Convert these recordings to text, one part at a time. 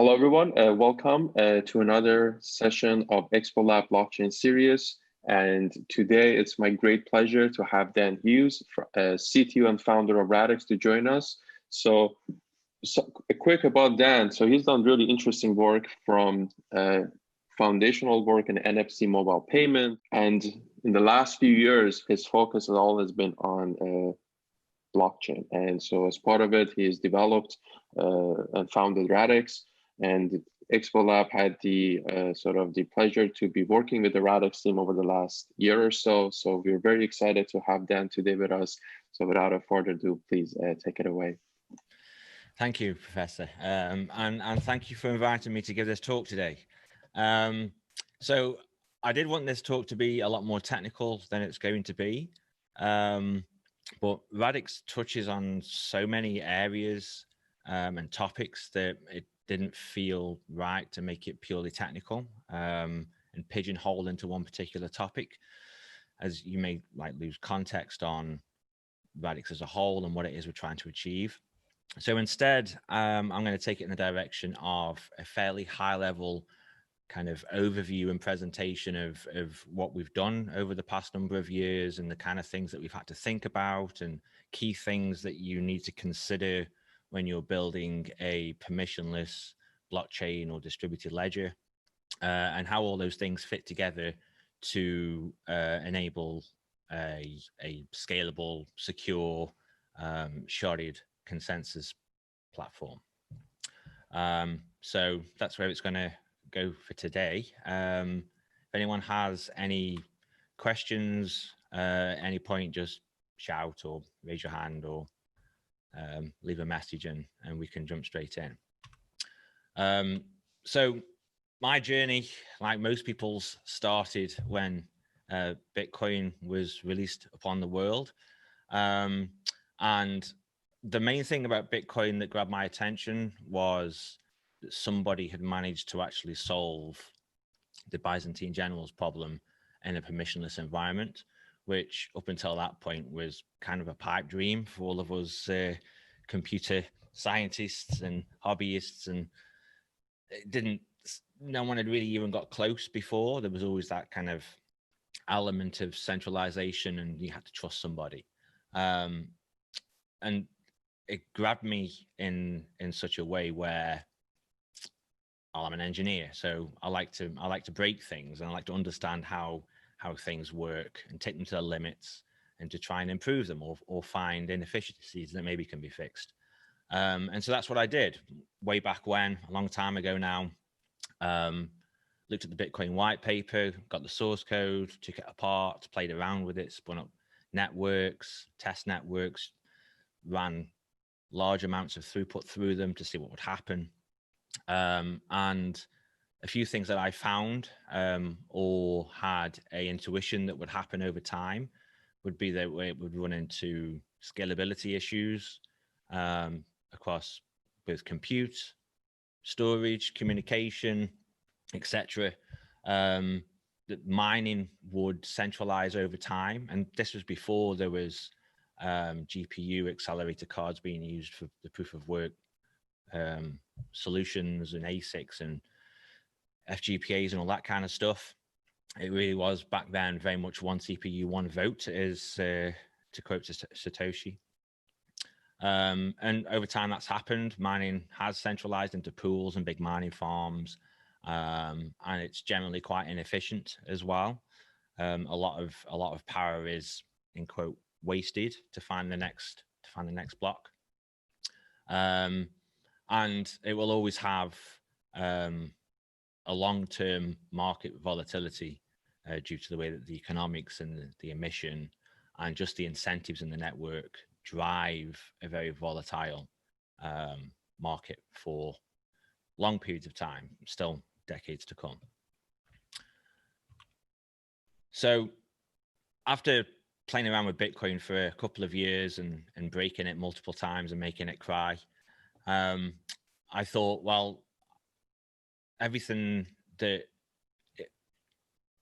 Hello, everyone. Welcome to another session of ExpoLab blockchain series. And today it's my great pleasure to have Dan Hughes, CTO and founder of Radix, to join us. So a quick about Dan. So he's done really interesting work from foundational work in NFC mobile payment. And in the last few years, his focus has always been on blockchain. And so as part of it, he's developed and founded Radix. And ExpoLab had the sort of the pleasure to be working with the Radix team over the last year or so. So we're very excited to have Dan today with us. So without further ado, please take it away. Thank you, Professor. And thank you for inviting me to give this talk today. So I did want this talk to be a lot more technical than it's going to be. But Radix touches on so many areas and topics that it didn't feel right to make it purely technical and pigeonhole into one particular topic, as you may lose context on Radix as a whole and what it is we're trying to achieve. So instead, I'm going to take it in the direction of a fairly high level kind of overview and presentation of what we've done over the past number of years and the kind of things that we've had to think about and key things that you need to consider when you're building a permissionless blockchain or distributed ledger, and how all those things fit together to enable a scalable, secure, sharded consensus platform. So that's where it's going to go for today. If anyone has any questions, any point, just shout or raise your hand or leave a message and we can jump straight in. So my journey, like most people's, started when Bitcoin was released upon the world. And the main thing about Bitcoin that grabbed my attention was that somebody had managed to actually solve the Byzantine generals problem in a permissionless environment, which up until that point was kind of a pipe dream for all of us computer scientists and hobbyists, and no one had really even got close before. There was always that kind of element of centralization and you had to trust somebody. And it grabbed me in such a way where I'm an engineer, so I like to break things and I like to understand how things work and take them to the limits and to try and improve them or find inefficiencies that maybe can be fixed. And so that's what I did way back when, a long time ago now. Looked at the Bitcoin white paper, got the source code, took it apart, played around with it, spun up networks, test networks, ran large amounts of throughput through them to see what would happen. And a few things that I found or had an intuition that would happen over time would be that it would run into scalability issues across both compute, storage, communication, etc. That mining would centralize over time. And this was before there was GPU accelerator cards being used for the proof of work solutions and ASICs and FGPAs and all that kind of stuff. It really was back then very much one CPU, one vote, as to quote Satoshi. And over time that's happened. Mining has centralized into pools and big mining farms, and it's generally quite inefficient as well. A lot of power is, in quote, wasted to find the next block. And it will always have a long-term market volatility due to the way that the economics and the emission and just the incentives in the network drive a very volatile market for long periods of time, still decades to come. So after playing around with Bitcoin for a couple of years and breaking it multiple times and making it cry, I thought, well, everything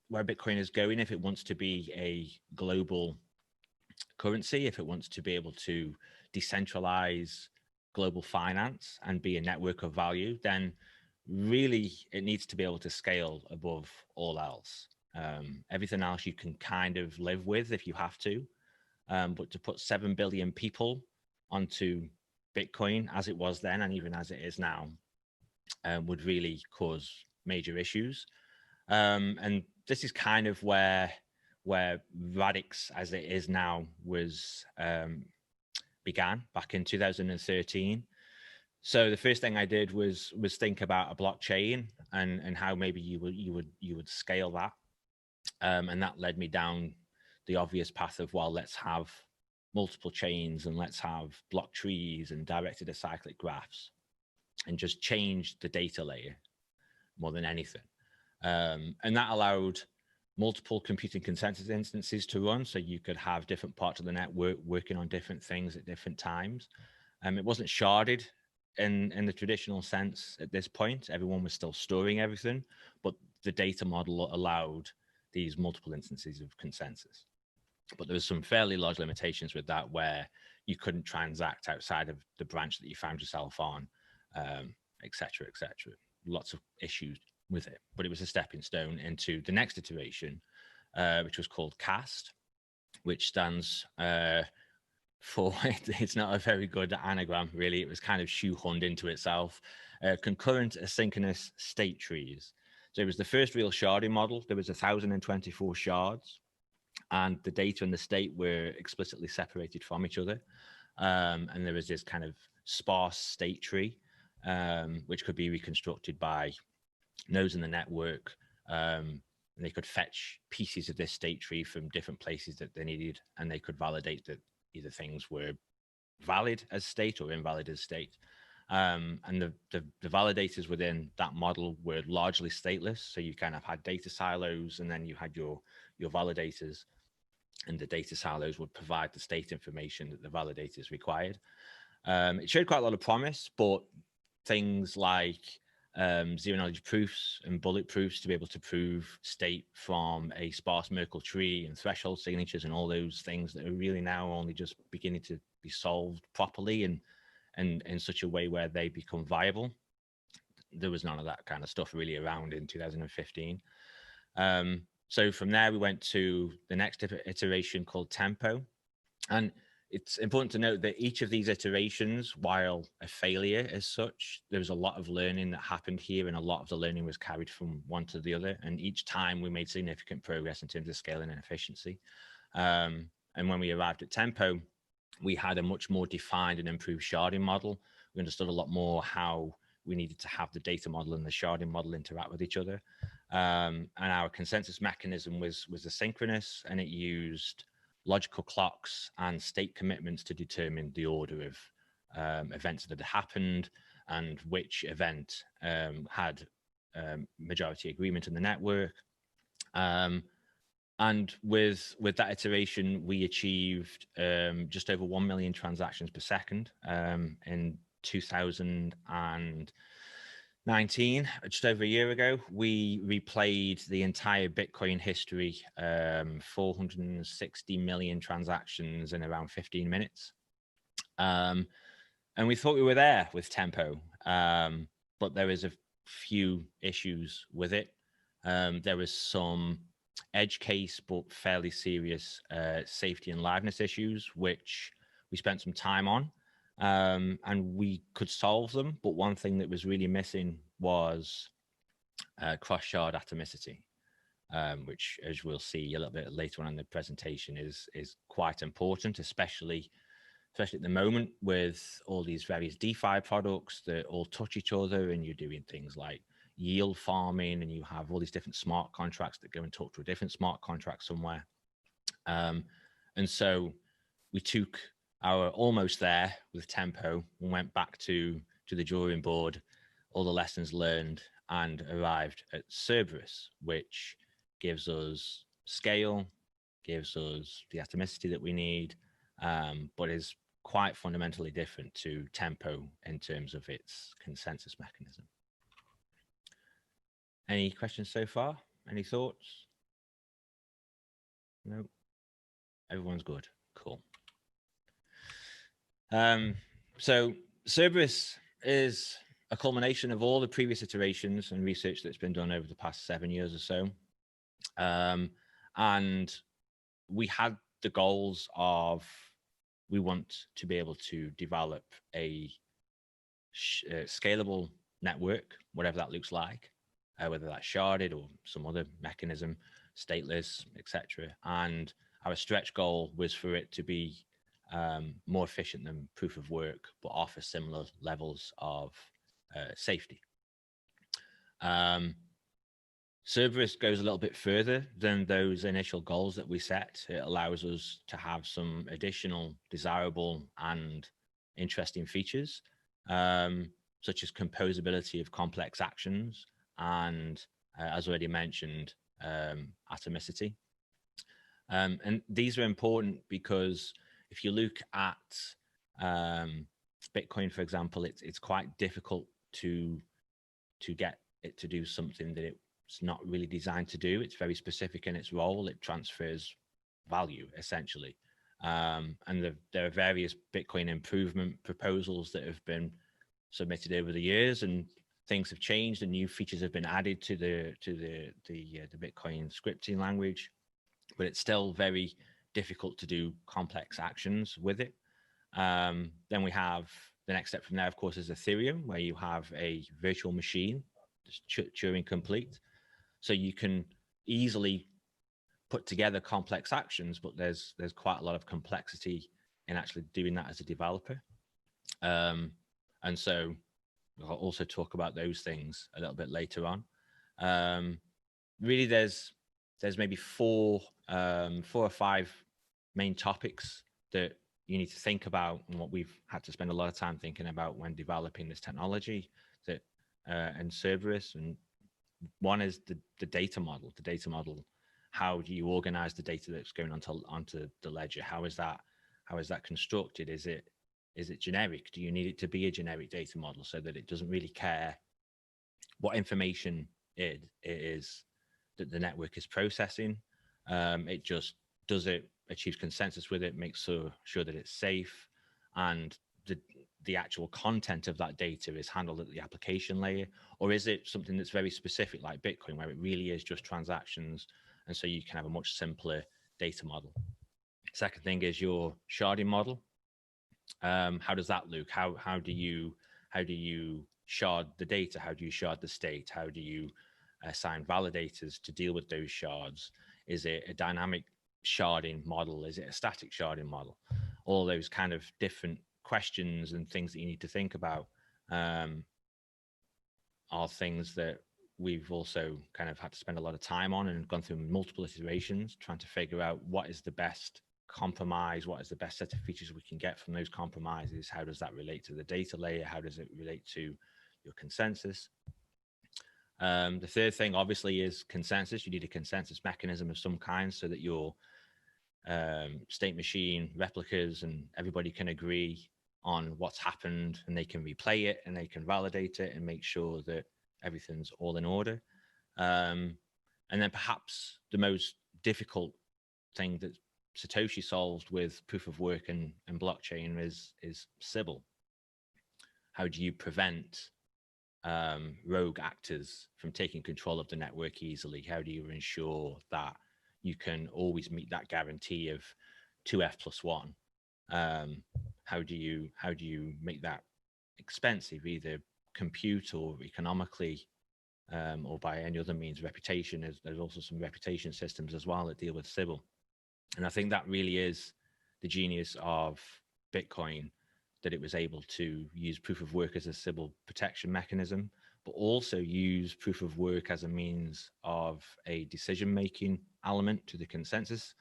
where Bitcoin is going, if it wants to be a global currency, if it wants to be able to decentralize global finance and be a network of value, then really it needs to be able to scale above all else. Everything else you can kind of live with if you have to, but to put 7 billion people onto Bitcoin as it was then and even as it is now would really cause major issues. And this is kind of where Radix, as it is now, was began back in 2013. So the first thing I did was think about a blockchain and how maybe you would scale that, and that led me down the obvious path of, well, let's have multiple chains and let's have block trees and directed acyclic graphs, and just change the data layer more than anything. And that allowed multiple computing consensus instances to run, so you could have different parts of the network working on different things at different times. It wasn't sharded in the traditional sense at this point. Everyone was still storing everything, but the data model allowed these multiple instances of consensus. But there was some fairly large limitations with that, where you couldn't transact outside of the branch that you found yourself on, et cetera, et cetera. Lots of issues with it, but it was a stepping stone into the next iteration, which was called CAST, which stands for, it's not a very good anagram, really. It was kind of shoehorned into itself. Concurrent asynchronous state trees. So it was the first real sharding model. There was 1,024 shards, and the data and the state were explicitly separated from each other. And there was this kind of sparse state tree, which could be reconstructed by nodes in the network. And they could fetch pieces of this state tree from different places that they needed, and they could validate that either things were valid as state or invalid as state. And the validators within that model were largely stateless. So you kind of had data silos, and then you had your validators, and the data silos would provide the state information that the validators required. It showed quite a lot of promise, but things like zero knowledge proofs and bullet proofs to be able to prove state from a sparse Merkle tree, and threshold signatures, and all those things that are really now only just beginning to be solved properly and in such a way where they become viable. There was none of that kind of stuff really around in 2015. So from there, we went to the next iteration called Tempo. And it's important to note that each of these iterations, while a failure as such, there was a lot of learning that happened here, and a lot of the learning was carried from one to the other. And each time we made significant progress in terms of scaling and efficiency. And when we arrived at Tempo, we had a much more defined and improved sharding model. We understood a lot more how we needed to have the data model and the sharding model interact with each other. And our consensus mechanism was asynchronous, and it used logical clocks and state commitments to determine the order of events that had happened and which event had majority agreement in the network. And with that iteration, we achieved just over 1 million transactions per second in 2019, just over a year ago. We replayed the entire Bitcoin history, 460 million transactions in around 15 minutes. And we thought we were there with Tempo, but there is a few issues with it. There was some edge case, but fairly serious safety and liveness issues, which we spent some time on. And we could solve them, but one thing that was really missing was cross-shard atomicity, which, as we'll see a little bit later on in the presentation, is quite important, especially at the moment with all these various DeFi products that all touch each other, and you're doing things like yield farming, and you have all these different smart contracts that go and talk to a different smart contract somewhere. And so we took our almost there with Tempo and went back to the drawing board, all the lessons learned, and arrived at Cerberus, which gives us scale, gives us the atomicity that we need, but is quite fundamentally different to Tempo in terms of its consensus mechanism. Any questions so far? Any thoughts? No? Everyone's good. Cool. So Cerberus is a culmination of all the previous iterations and research that's been done over the past 7 years or so. And we had the goals of, we want to be able to develop a scalable network, whatever that looks like, whether that's sharded or some other mechanism, stateless, etc. And our stretch goal was for it to be more efficient than proof of work, but offer similar levels of safety. Cerberus goes a little bit further than those initial goals that we set. It allows us to have some additional desirable and interesting features, such as composability of complex actions and, as already mentioned, atomicity. And these are important because if you look at Bitcoin, for example, it's quite difficult to get it to do something that it's not really designed to do. It's very specific in its role. It transfers value, essentially. And there are various Bitcoin improvement proposals that have been submitted over the years, and things have changed and new features have been added to the Bitcoin scripting language, but it's still very difficult to do complex actions with it. Then we have the next step from there, of course, is Ethereum, where you have a virtual machine, Turing complete. So you can easily put together complex actions, but there's quite a lot of complexity in actually doing that as a developer. And so I'll also talk about those things a little bit later on. Really, there's maybe four or five main topics that you need to think about, and what we've had to spend a lot of time thinking about when developing this technology that and Cerberus. And one is the data model. The data model. How do you organize the data that's going onto the ledger? How is that constructed? Is it generic? Do you need it to be a generic data model so that it doesn't really care what information it is that the network is processing? It just does it, achieves consensus with it, makes sure that it's safe, and the actual content of that data is handled at the application layer? Or is it something that's very specific like Bitcoin, where it really is just transactions, and so you can have a much simpler data model? Second thing is your sharding model. How does that look? How do you shard the data? How do you shard the state? How do you assign validators to deal with those shards? Is it a dynamic sharding model? Is it a static sharding model? All those kind of different questions and things that you need to think about are things that we've also kind of had to spend a lot of time on and gone through multiple iterations trying to figure out what is the best compromise, what is the best set of features we can get from those compromises. How does that relate to the data layer? How does it relate to your consensus? The third thing obviously is consensus. You need a consensus mechanism of some kind so that your state machine replicas and everybody can agree on what's happened, and they can replay it and they can validate it and make sure that everything's all in order. And then perhaps the most difficult thing that Satoshi solved with proof of work and blockchain is Sybil. How do you prevent rogue actors from taking control of the network easily? How do you ensure that you can always meet that guarantee of 2f+1? How do you make that expensive, either compute or economically, or by any other means? Reputation there's also some reputation systems as well that deal with Sybil. And I think that really is the genius of Bitcoin, that it was able to use proof of work as a Sybil protection mechanism, but also use proof of work as a means of a decision-making element to the consensus,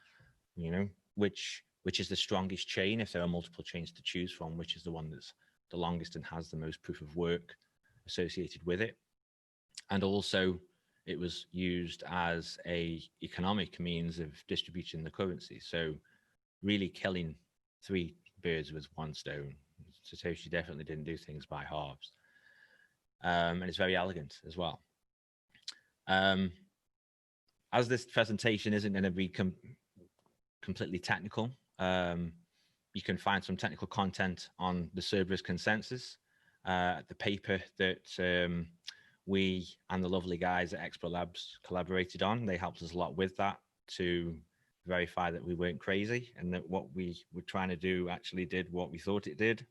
which is the strongest chain. If there are multiple chains to choose from, which is the one that's the longest and has the most proof of work associated with it. And also it was used as a economic means of distributing the currency. So really killing three birds with one stone. Satoshi definitely didn't do things by halves. And it's very elegant as well. As this presentation isn't going to be completely technical, you can find some technical content on the Cerberus consensus. the paper that we and the lovely guys at ExpoLabs collaborated on. They helped us a lot with that to verify that we weren't crazy and that what we were trying to do actually did what we thought it did.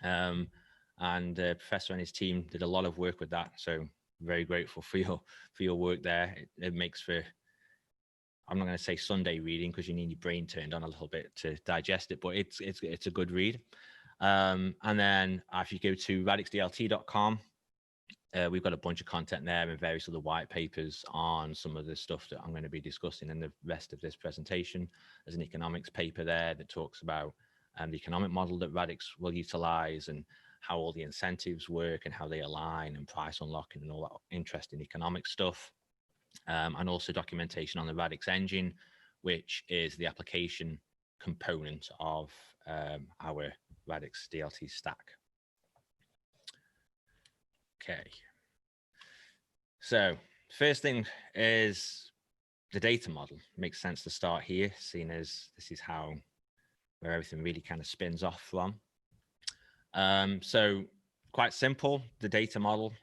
And Professor and his team did a lot of work with that. So very grateful for your work there. It makes for, I'm not going to say Sunday reading because you need your brain turned on a little bit to digest it, but it's a good read. And then if you go to radixdlt.com, we've got a bunch of content there and various other white papers on some of the stuff that I'm going to be discussing in the rest of this presentation. There's an economics paper there that talks about the economic model that Radix will utilize and how all the incentives work and how they align and price unlocking and all that interesting economic stuff. And also documentation on the Radix engine, which is the application component of our Radix DLT stack. Okay. So first thing is the data model. It makes sense to start here, seeing as this is where everything really kind of spins off from. So quite simple, the data model,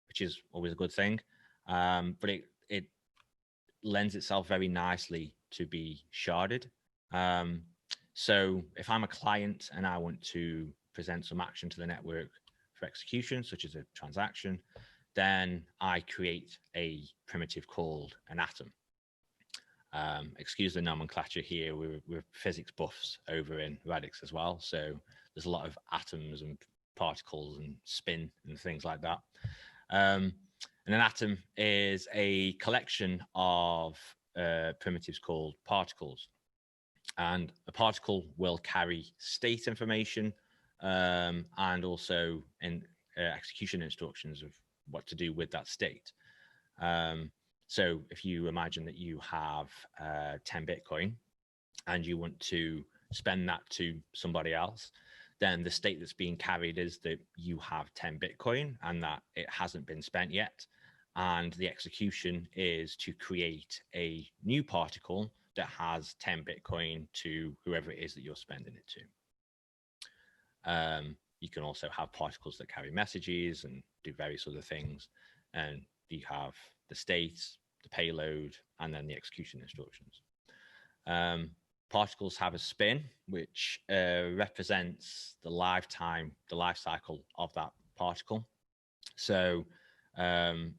which is always a good thing, but it lends itself very nicely to be sharded. So if I'm a client and I want to present some action to the network for execution, such as a transaction, then I create a primitive called an atom. Excuse the nomenclature here, we're physics buffs over in Radix as well. So there's a lot of atoms and particles and spin and things like that. And an atom is a collection of primitives called particles. And a particle will carry state information and also in execution instructions of what to do with that state. So if you imagine that you have 10 Bitcoin and you want to spend that to somebody else, then the state that's being carried is that you have 10 Bitcoin and that it hasn't been spent yet. And the execution is to create a new particle that has 10 Bitcoin to whoever it is that you're spending it to. You can also have particles that carry messages and do various other things. And you have the state, the payload, and then the execution instructions. Particles have a spin, which represents the life cycle of that particle. So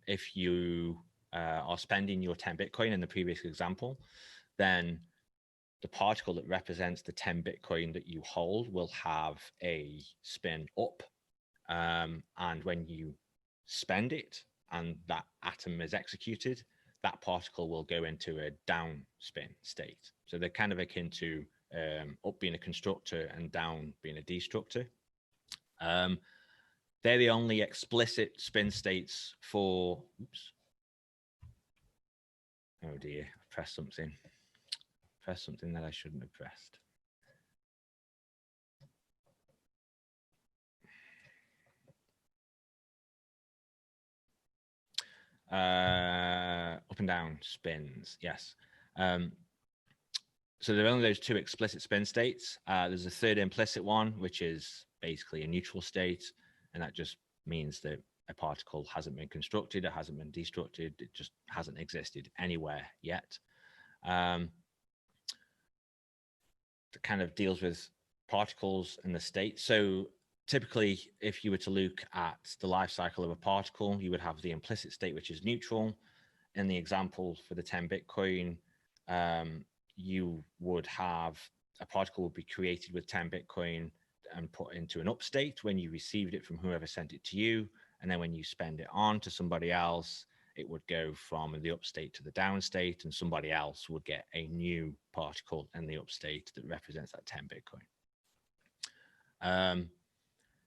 if you are spending your 10 Bitcoin in the previous example, then the particle that represents the 10 Bitcoin that you hold will have a spin up. And when you spend it and that atom is executed, that particle will go into a down spin state. So they're kind of akin to up being a constructor and down being a destructor. They're the only explicit spin states for, oops. Oh dear, I've pressed something. Pressed something that I shouldn't have pressed. Up and down spins, yes. So there are only those two explicit spin states. There's a third implicit one, which is basically a neutral state, and that just means that a particle hasn't been constructed, it hasn't been destructed, it just hasn't existed anywhere yet. That kind of deals with particles and the state. So typically, if you were to look at the life cycle of a particle, you would have the implicit state, which is neutral. In the example for the 10 Bitcoin, you would have a particle would be created with 10 Bitcoin and put into an up state when you received it from whoever sent it to you. And then when you spend it on to somebody else, it would go from the up state to the down state, and somebody else would get a new particle in the up state that represents that 10 Bitcoin.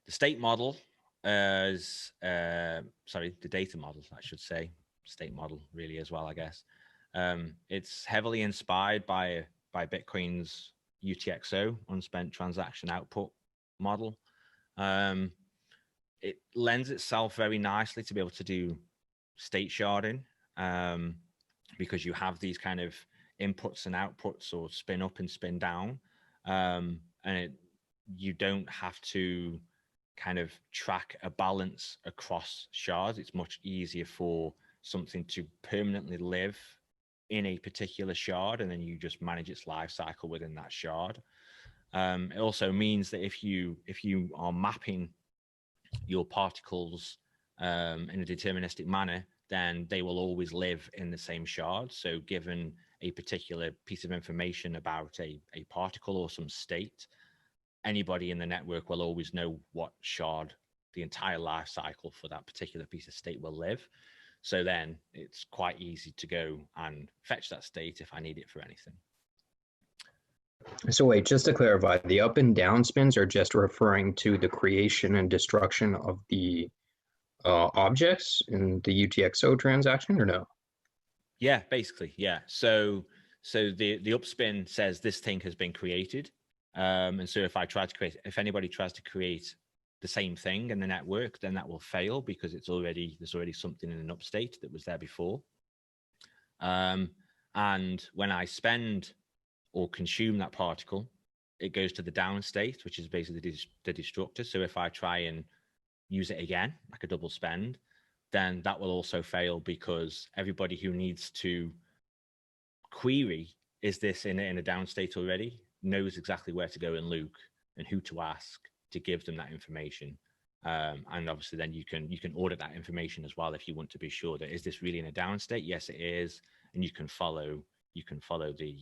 The state model is, sorry, the data model, I should say, state model really as well, I guess. It's heavily inspired by Bitcoin's UTXO, unspent transaction output model. It lends itself very nicely to be able to do state sharding because you have these kind of inputs and outputs or spin up and spin down. And you don't have to kind of track a balance across shards. It's much easier for something to permanently live in a particular shard, and then you just manage its life cycle within that shard. It also means that if you are mapping your particles in a deterministic manner, then they will always live in the same shard. So given a particular piece of information about a particle or some state, anybody in the network will always know what shard the entire life cycle for that particular piece of state will live. So then it's quite easy to go and fetch that state if I need it for anything. So wait, just to clarify, the up and down spins are just referring to the creation and destruction of the objects in the UTXO transaction, or no? Yeah, basically, yeah. So the upspin says this thing has been created. And so if anybody tries to create the same thing in the network, then that will fail because there's already something in an upstate that was there before. And when I spend or consume that particle, it goes to the down state, which is basically the destructor. So if I try and use it again, like a double spend, then that will also fail because everybody who needs to query, is this in a down state already, knows exactly where to go and look and who to ask to give them that information. And obviously then you can audit that information as well if you want to be sure that is this really in a down state? Yes, it is. And you can follow the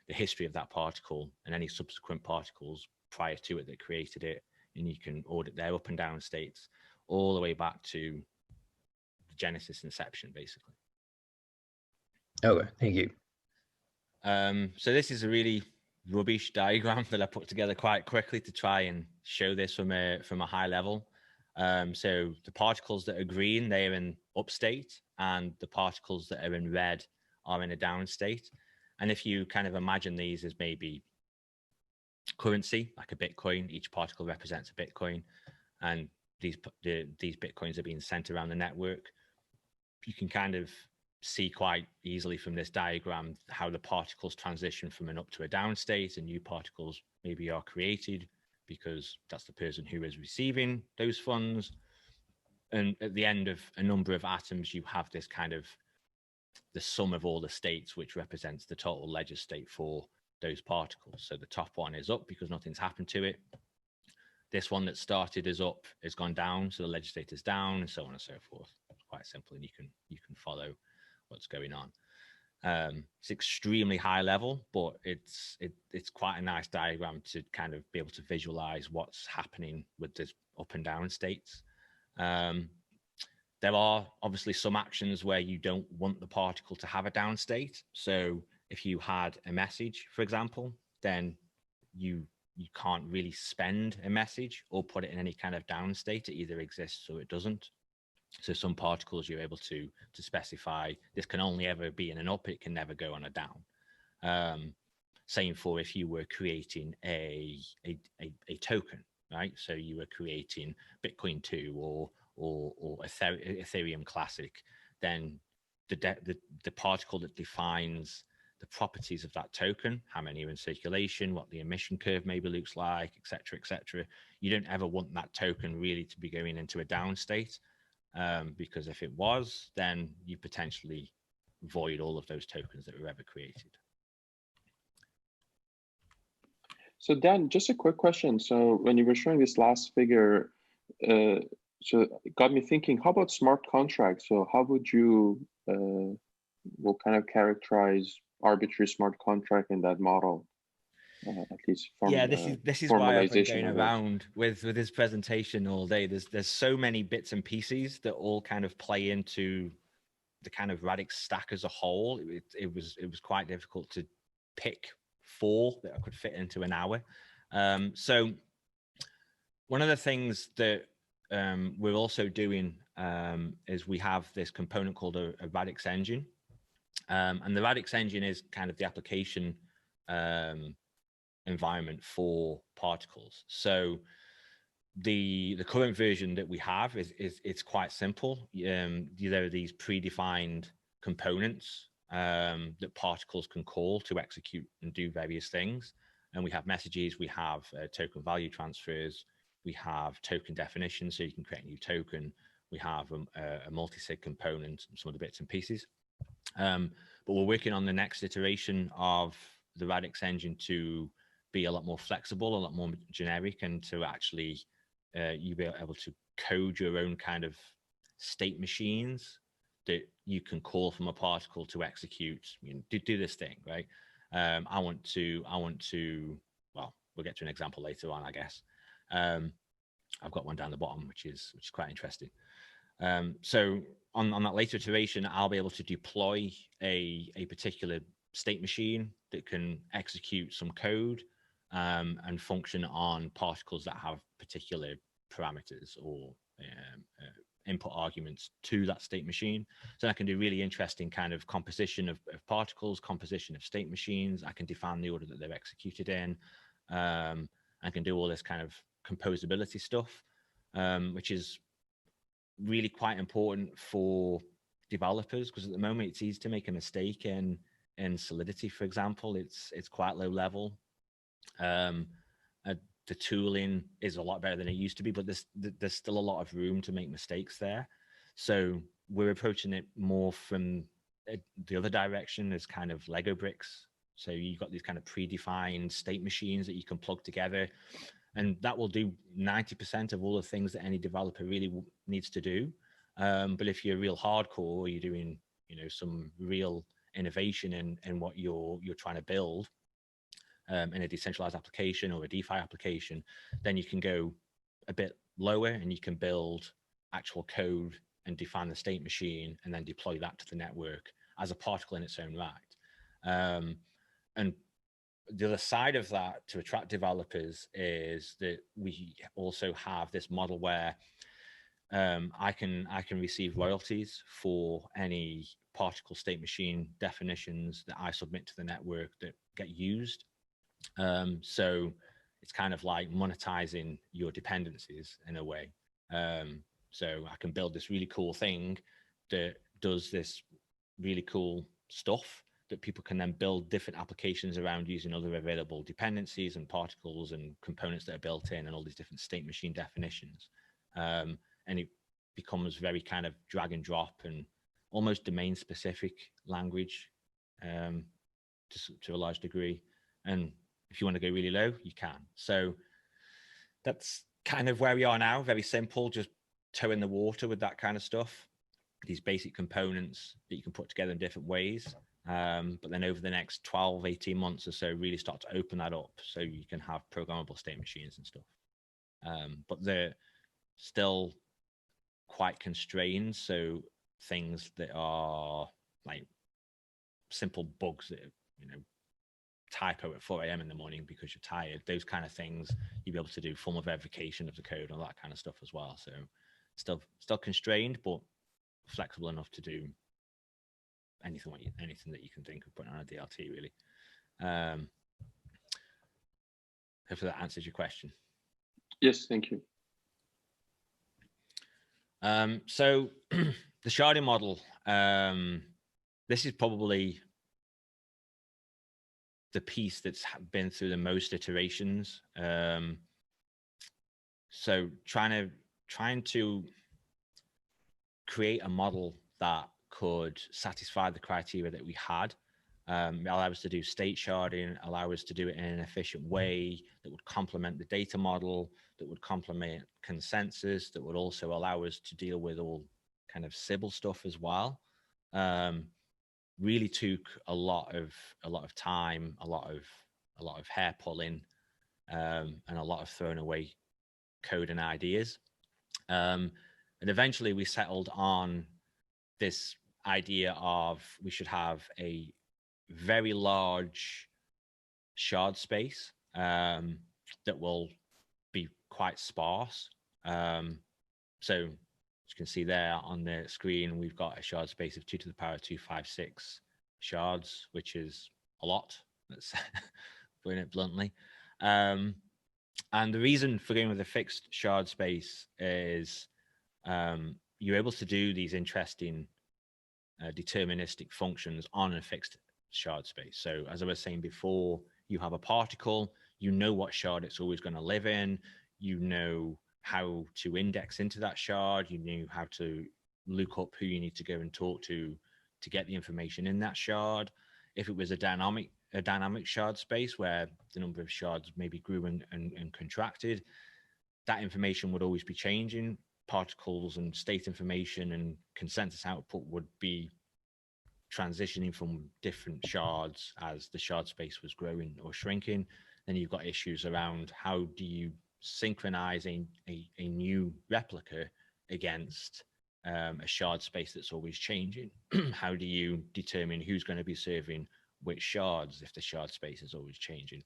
history of that particle and any subsequent particles prior to it that created it, and you can audit their up and down states all the way back to Genesis inception, basically. Okay, thank you. So this is a really rubbish diagram that I put together quite quickly to try and show this from a high level. So the particles that are green, they're in upstate, and the particles that are in red are in a down state. And if you kind of imagine these as maybe currency, like a Bitcoin, each particle represents a Bitcoin, and these Bitcoins are being sent around the network, you can kind of see quite easily from this diagram how the particles transition from an up to a down state, and new particles maybe are created because that's the person who is receiving those funds. And at the end of a number of atoms, you have this kind of the sum of all the states, which represents the total ledger state for those particles. So the top one is up because nothing's happened to it. This one that started as up has gone down, so the ledger state is down, and so on and so forth. It's quite simple, and you can follow what's going on. It's extremely high level, but it's quite a nice diagram to kind of be able to visualize what's happening with this up and down states. There are obviously some actions where you don't want the particle to have a down state. So if you had a message, for example, then you can't really spend a message or put it in any kind of down state. It either exists or it doesn't. So some particles you're able to specify this can only ever be in an up, it can never go on a down. Same for if you were creating a token, right? So you were creating Bitcoin 2 or Ethereum Classic, then the particle that defines the properties of that token, how many are in circulation, what the emission curve maybe looks like, etc. You don't ever want that token really to be going into a down state, because if it was, then you potentially void all of those tokens that were ever created. So Dan, just a quick question. So when you were showing this last figure, so it got me thinking, how about smart contracts? So how would you, what kind of characterize arbitrary smart contract in that model? At least from, yeah, this is why I've been going around with this presentation all day. There's so many bits and pieces that all kind of play into the kind of Radix stack as a whole. It was quite difficult to pick 4 that I could fit into an hour. So one of the things that we're also doing is we have this component called a Radix engine, and the Radix engine is kind of the application environment for particles. So the current version that we have is it's quite simple. There are these predefined components that particles can call to execute and do various things. And we have messages, we have token value transfers, We have token definition, so you can create a new token. We have a multi-sig component, and some of the bits and pieces. But we're working on the next iteration of the Radix engine to be a lot more flexible, a lot more generic, and to actually you be able to code your own kind of state machines that you can call from a particle to execute, do this thing, right? I want to, well, we'll get to an example later on, I guess. I've got one down the bottom, which is quite interesting. So on that later iteration, I'll be able to deploy a particular state machine that can execute some code and function on particles that have particular parameters or input arguments to that state machine. So I can do really interesting kind of composition of particles, composition of state machines. I can define the order that they're executed in. I can do all this kind of composability stuff, which is really quite important for developers, because at the moment it's easy to make a mistake in Solidity, for example. It's quite low level. The tooling is a lot better than it used to be, but there's still a lot of room to make mistakes there. So we're approaching it more from the other direction as kind of Lego bricks. So you've got these kind of predefined state machines that you can plug together, and that will do 90% of all the things that any developer really needs to do. But if you're real hardcore, or you're doing, some real innovation in what you're trying to build, in a decentralized application or a DeFi application, then you can go a bit lower and you can build actual code and define the state machine and then deploy that to the network as a particle in its own right. And the other side of that to attract developers is that we also have this model where I can receive royalties for any particle state machine definitions that I submit to the network that get used. So it's kind of like monetizing your dependencies in a way. So I can build this really cool thing that does this really cool stuff that people can then build different applications around using other available dependencies and particles and components that are built in and all these different state machine definitions. And it becomes very kind of drag and drop and almost domain specific language to a large degree. And if you want to go really low, you can. So that's kind of where we are now. Very simple, just toe in the water with that kind of stuff. These basic components that you can put together in different ways. But then over the next 12, 18 months or so, really start to open that up so you can have programmable state machines and stuff. But they're still quite constrained. So things that are like simple bugs that, typo at 4 a.m. in the morning because you're tired, those kind of things, you'll be able to do formal verification of the code and all that kind of stuff as well. So still constrained, but flexible enough to do anything that you can think of putting on a DLT, really. Hopefully that answers your question. Yes, thank you. So the sharding model, this is probably the piece that's been through the most iterations. So trying to create a model that could satisfy the criteria that we had, allow us to do state sharding, allow us to do it in an efficient way that would complement the data model, that would complement consensus, that would also allow us to deal with all kind of Sybil stuff as well. Really took a lot of time, a lot of hair pulling, and a lot of throwing away code and ideas. And eventually we settled on this idea of we should have a very large shard space that will be quite sparse. So as you can see there on the screen, we've got a shard space of 2 to the power 256 shards, which is a lot. That's putting it bluntly. And the reason for going with a fixed shard space is you're able to do these interesting deterministic functions on a fixed shard space. So as I was saying before, you have a particle, you know what shard it's always going to live in. you know how to index into that shard, you knew how to look up who you need to go and talk to get the information in that shard. If it was a dynamic shard space where the number of shards maybe grew and contracted, that information would always be changing. Particles and state information and consensus output would be transitioning from different shards as the shard space was growing or shrinking. Then you've got issues around how do you synchronize a new replica against a shard space that's always changing. How do you determine who's going to be serving which shards if the shard space is always changing?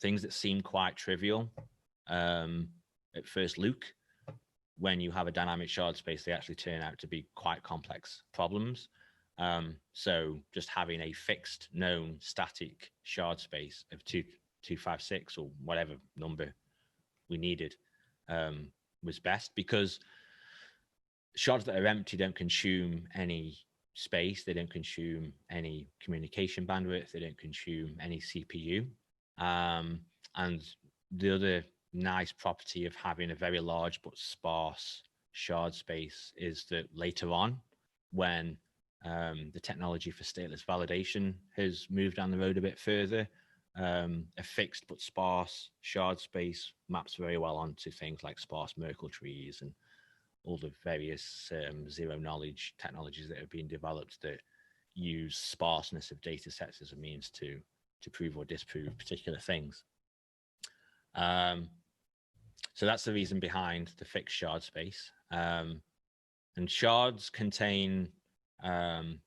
Things that seem quite trivial at first look, when you have a dynamic shard space, they actually turn out to be quite complex problems. So just having a fixed known static shard space of 256 or whatever number we needed was best, because shards that are empty don't consume any space, they don't consume any communication bandwidth, they don't consume any CPU. And the other nice property of having a very large but sparse shard space is that later on, when the technology for stateless validation has moved down the road a bit further, a fixed but sparse shard space maps very well onto things like sparse Merkle trees and all the various zero knowledge technologies that have been developed that use sparseness of data sets as a means to prove or disprove particular things. So that's the reason behind the fixed shard space. And shards contain the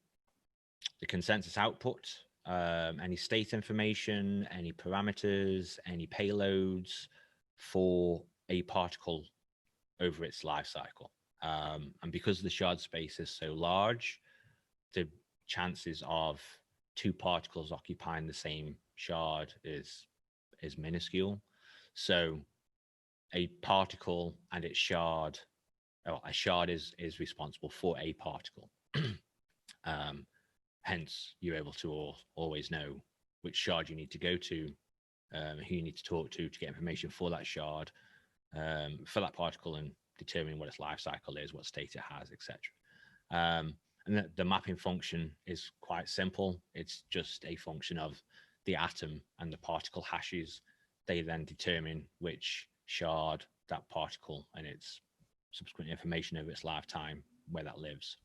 consensus output, any state information, any parameters, any payloads for a particle over its life cycle. And because the shard space is so large, the chances of two particles occupying the same shard is minuscule. So a particle and its shard, well, a shard is responsible for a particle. Hence, you're able to always know which shard you need to go to, who you need to talk to get information for that shard, for that particle, and determine what its life cycle is, what state it has, etc. And the mapping function is quite simple. It's just a function of the atom and the particle hashes. They then determine which shard that particle and its subsequent information over its lifetime, where that lives.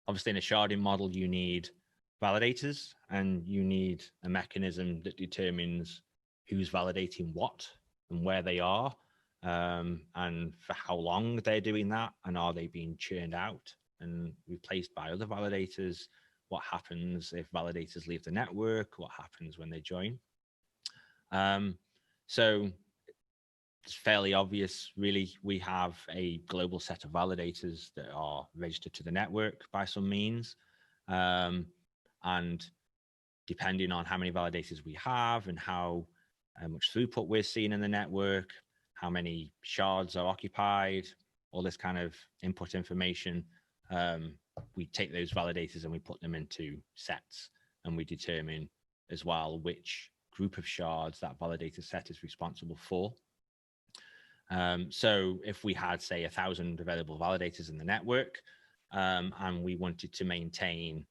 Obviously, in a sharding model, you need validators and you need a mechanism that determines who's validating what and where they are, and for how long they're doing that, and are they being churned out and replaced by other validators? What happens if validators leave the network? What happens when they join? So it's fairly obvious, really. We have a global set of validators that are registered to the network by some means. And depending on how many validators we have and how much throughput we're seeing in the network, how many shards are occupied, all this kind of input information, we take those validators and we put them into sets, and we determine as well which group of shards that validator set is responsible for. So if we had, say, 1,000 available validators in the network, and we wanted to maintain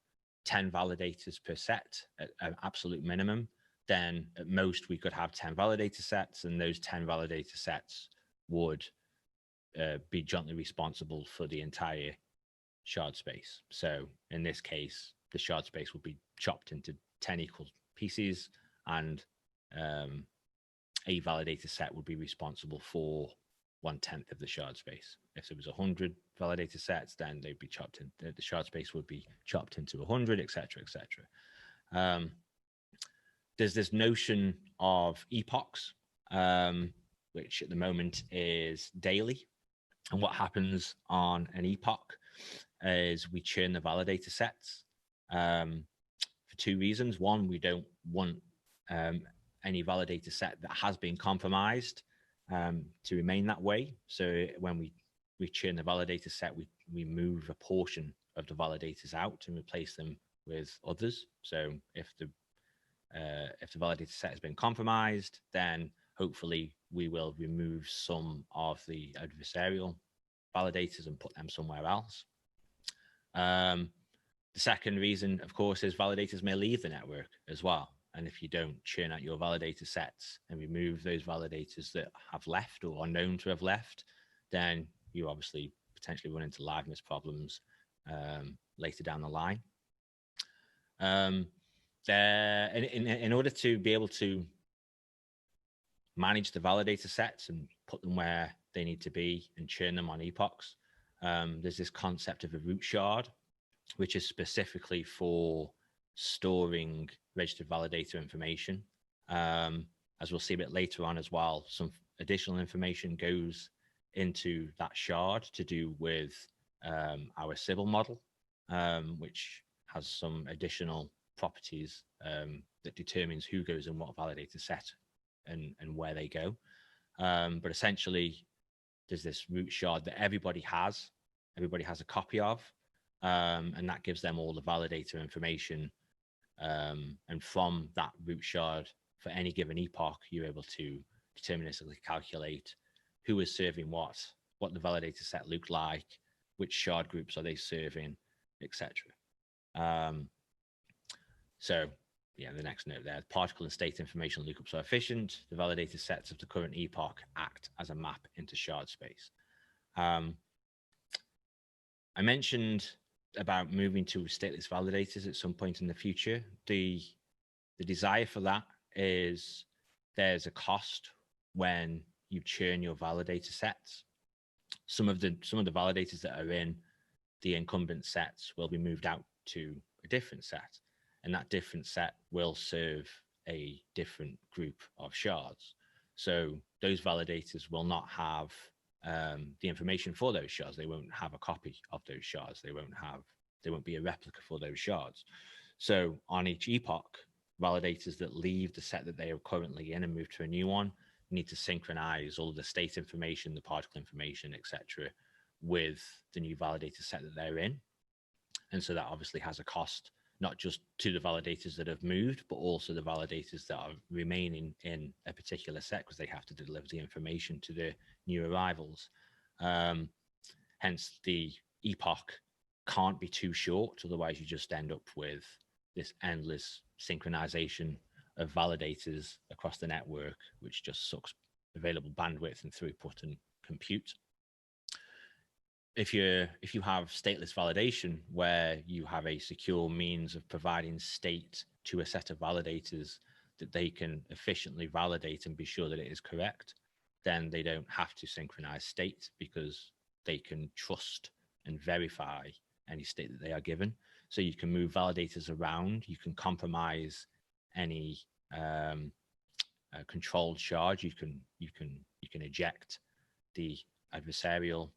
10 validators per set at an absolute minimum, then at most we could have 10 validator sets, and those 10 validator sets would be jointly responsible for the entire shard space. So in this case, the shard space would be chopped into 10 equal pieces, and a validator set would be responsible for 1/10 of the shard space. If there was 100 validator sets, then they'd be chopped in, the shard space would be chopped into 100, etc., etc. There's this notion of epochs, which at the moment is daily. And what happens on an epoch is we churn the validator sets for two reasons. One, we don't want any validator set that has been compromised to remain that way. So when we churn the validator set, we move a portion of the validators out and replace them with others. So if the validator set has been compromised, then hopefully we will remove some of the adversarial validators and put them somewhere else. The second reason, of course, is validators may leave the network as well. And if you don't churn out your validator sets and remove those validators that have left or are known to have left, then you obviously potentially run into liveness problems later down the line. In order to be able to manage the validator sets and put them where they need to be and churn them on epochs, there's this concept of a root shard, which is specifically for storing registered validator information. As we'll see a bit later on as well, some additional information goes into that shard to do with our Sybil model, which has some additional properties that determines who goes in what validator set and where they go. But essentially, there's this root shard that everybody has a copy of, and that gives them all the validator information. And from that root shard, for any given epoch, you're able to deterministically calculate who is serving what the validator set looked like, which shard groups are they serving, etc. So yeah, the next note there, particle and state information lookups are efficient. The validator sets of the current epoch act as a map into shard space. I mentioned about moving to stateless validators at some point in the future. The desire for that is there's a cost when you churn your validator sets. Some of the validators that are in the incumbent sets will be moved out to a different set, and that different set will serve a different group of shards. So those validators will not have the information for those shards. They won't have a copy of those shards. They won't be a replica for those shards. So on each epoch, validators that leave the set that they are currently in and move to a new one need to synchronize all the state information, the particle information, etc., with the new validator set that they're in. And so that obviously has a cost, not just to the validators that have moved, but also the validators that are remaining in a particular set, because they have to deliver the information to the new arrivals. Hence, the epoch can't be too short, otherwise you just end up with this endless synchronization of validators across the network, which just sucks available bandwidth and throughput and compute. If you have stateless validation, where you have a secure means of providing state to a set of validators that they can efficiently validate and be sure that it is correct, then they don't have to synchronize state, because they can trust and verify any state that they are given. So you can move validators around, you can compromise any controlled shard, you can eject the adversarial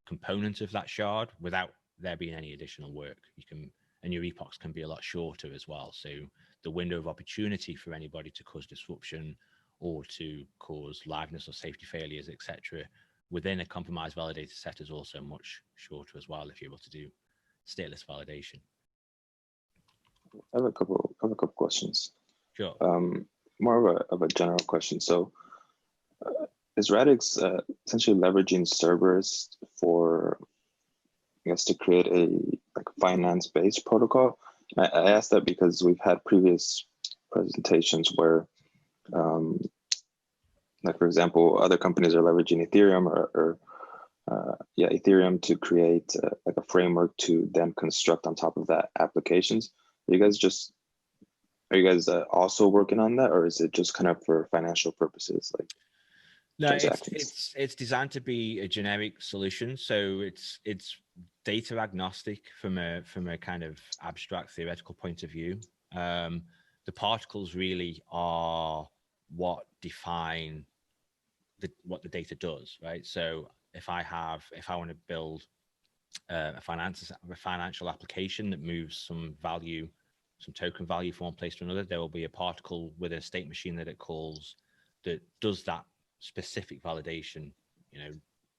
component of that shard without there being any additional work. And your epochs can be a lot shorter as well. So the window of opportunity for anybody to cause disruption or to cause liveness or safety failures, etc., within a compromised validator set is also much shorter as well if you're able to do stateless validation. I have a couple questions. Sure. More of a general question. So is Radix essentially leveraging Cerberus for, I guess, to create a finance-based protocol? I asked that because we've had previous presentations where, like for example, other companies are leveraging Ethereum or Ethereum to create like a framework to then construct on top of that applications. Are you guys also working on that, or is it just kind of for financial purposes, like? No, it's designed to be a generic solution, so it's data agnostic from a kind of abstract theoretical point of view. The particles really are what define what the data does, right? So if I want to build a financial application that moves some value, some token value from one place to another, there will be a particle with a state machine that it calls that does that specific validation.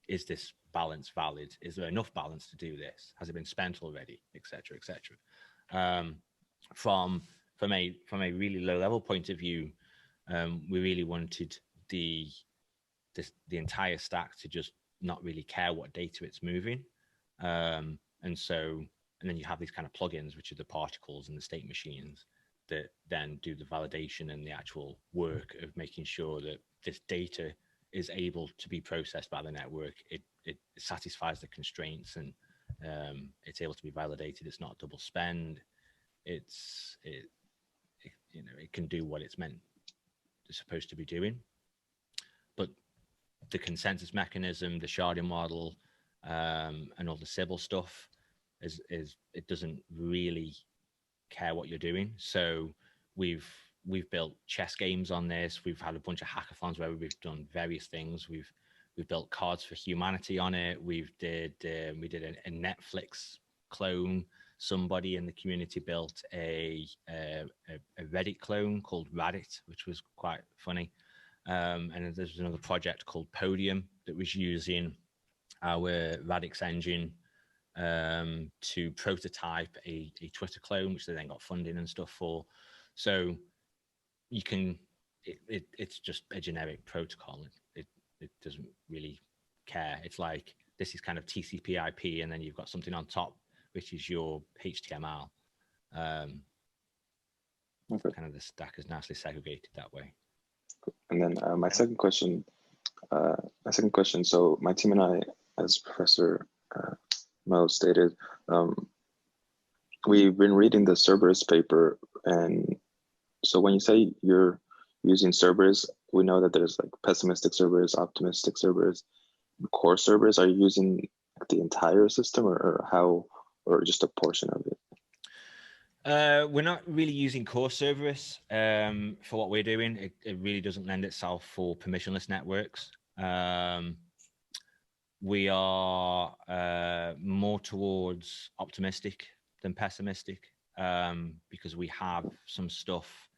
Is this balance valid? Is there enough balance to do this? Has it been spent already, etc., etc. From a really low level point of view, We really wanted the entire stack to just not really care what data it's moving. And then you have these kind of plugins, which are the particles and the state machines, that then do the validation and the actual work of making sure that this data is able to be processed by the network. It satisfies the constraints, and it's able to be validated. It's not double spend. It can do what it's supposed to be doing. But the consensus mechanism, the sharding model, and all the Sybil stuff is it doesn't really care what you're doing. So we've built chess games on this. We've had a bunch of hackathons where we've done various things. We've built Cards for Humanity on it. We did a Netflix clone. Somebody in the community built a Reddit clone called Radix, which was quite funny. And there's another project called Podium that was using our Radix engine to prototype a Twitter clone, which they then got funding and stuff for. So you can, it's just a generic protocol. It doesn't really care. It's like, this is kind of TCP/IP, and then you've got something on top, which is your HTML. Okay. Kind of the stack is nicely segregated that way. And then my second question. So my team and I, as Professor Mo stated, we've been reading the Cerberus paper, and so when you say you're using Cerberus, we know that there's like pessimistic Cerberus, optimistic Cerberus, core Cerberus. Are you using the entire system, or how, or just a portion of it? We're not really using core Cerberus for what we're doing. It really doesn't lend itself for permissionless networks. We are more towards optimistic than pessimistic, because we have some stuff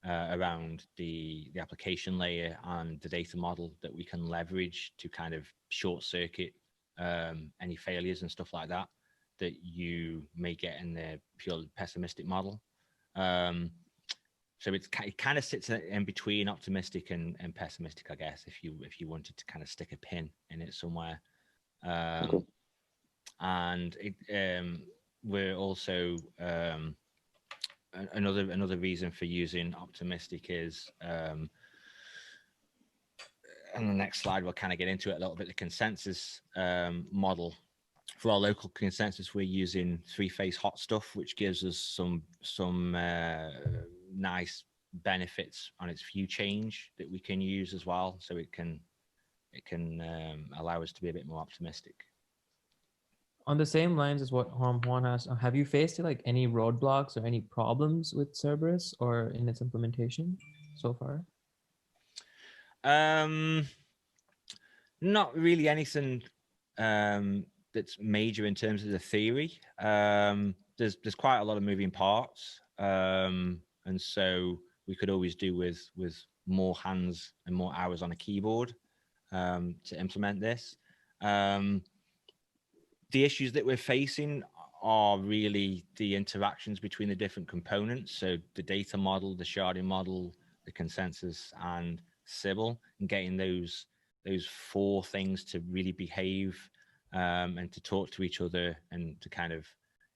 around the application layer and the data model that we can leverage to kind of short circuit any failures and stuff like that you may get in the pure pessimistic model. So it kind of sits in between optimistic and pessimistic, I guess, if you wanted to kind of stick a pin in it somewhere. Okay. And we're also another reason for using optimistic is on the next slide we'll kind of get into it a little bit. The consensus model. For our local consensus, we're using three-phase hot stuff, which gives us some nice benefits on its view change that we can use as well. So it can allow us to be a bit more optimistic. On the same lines as what Juan asked, have you faced like any roadblocks or any problems with Cerberus or in its implementation so far? Not really anything that's major in terms of the theory. There's quite a lot of moving parts, and so we could always do with more hands and more hours on a keyboard to implement this. The issues that we're facing are really the interactions between the different components. So the data model, the sharding model, the consensus, and Sybil, and getting those four things to really behave and to talk to each other and to kind of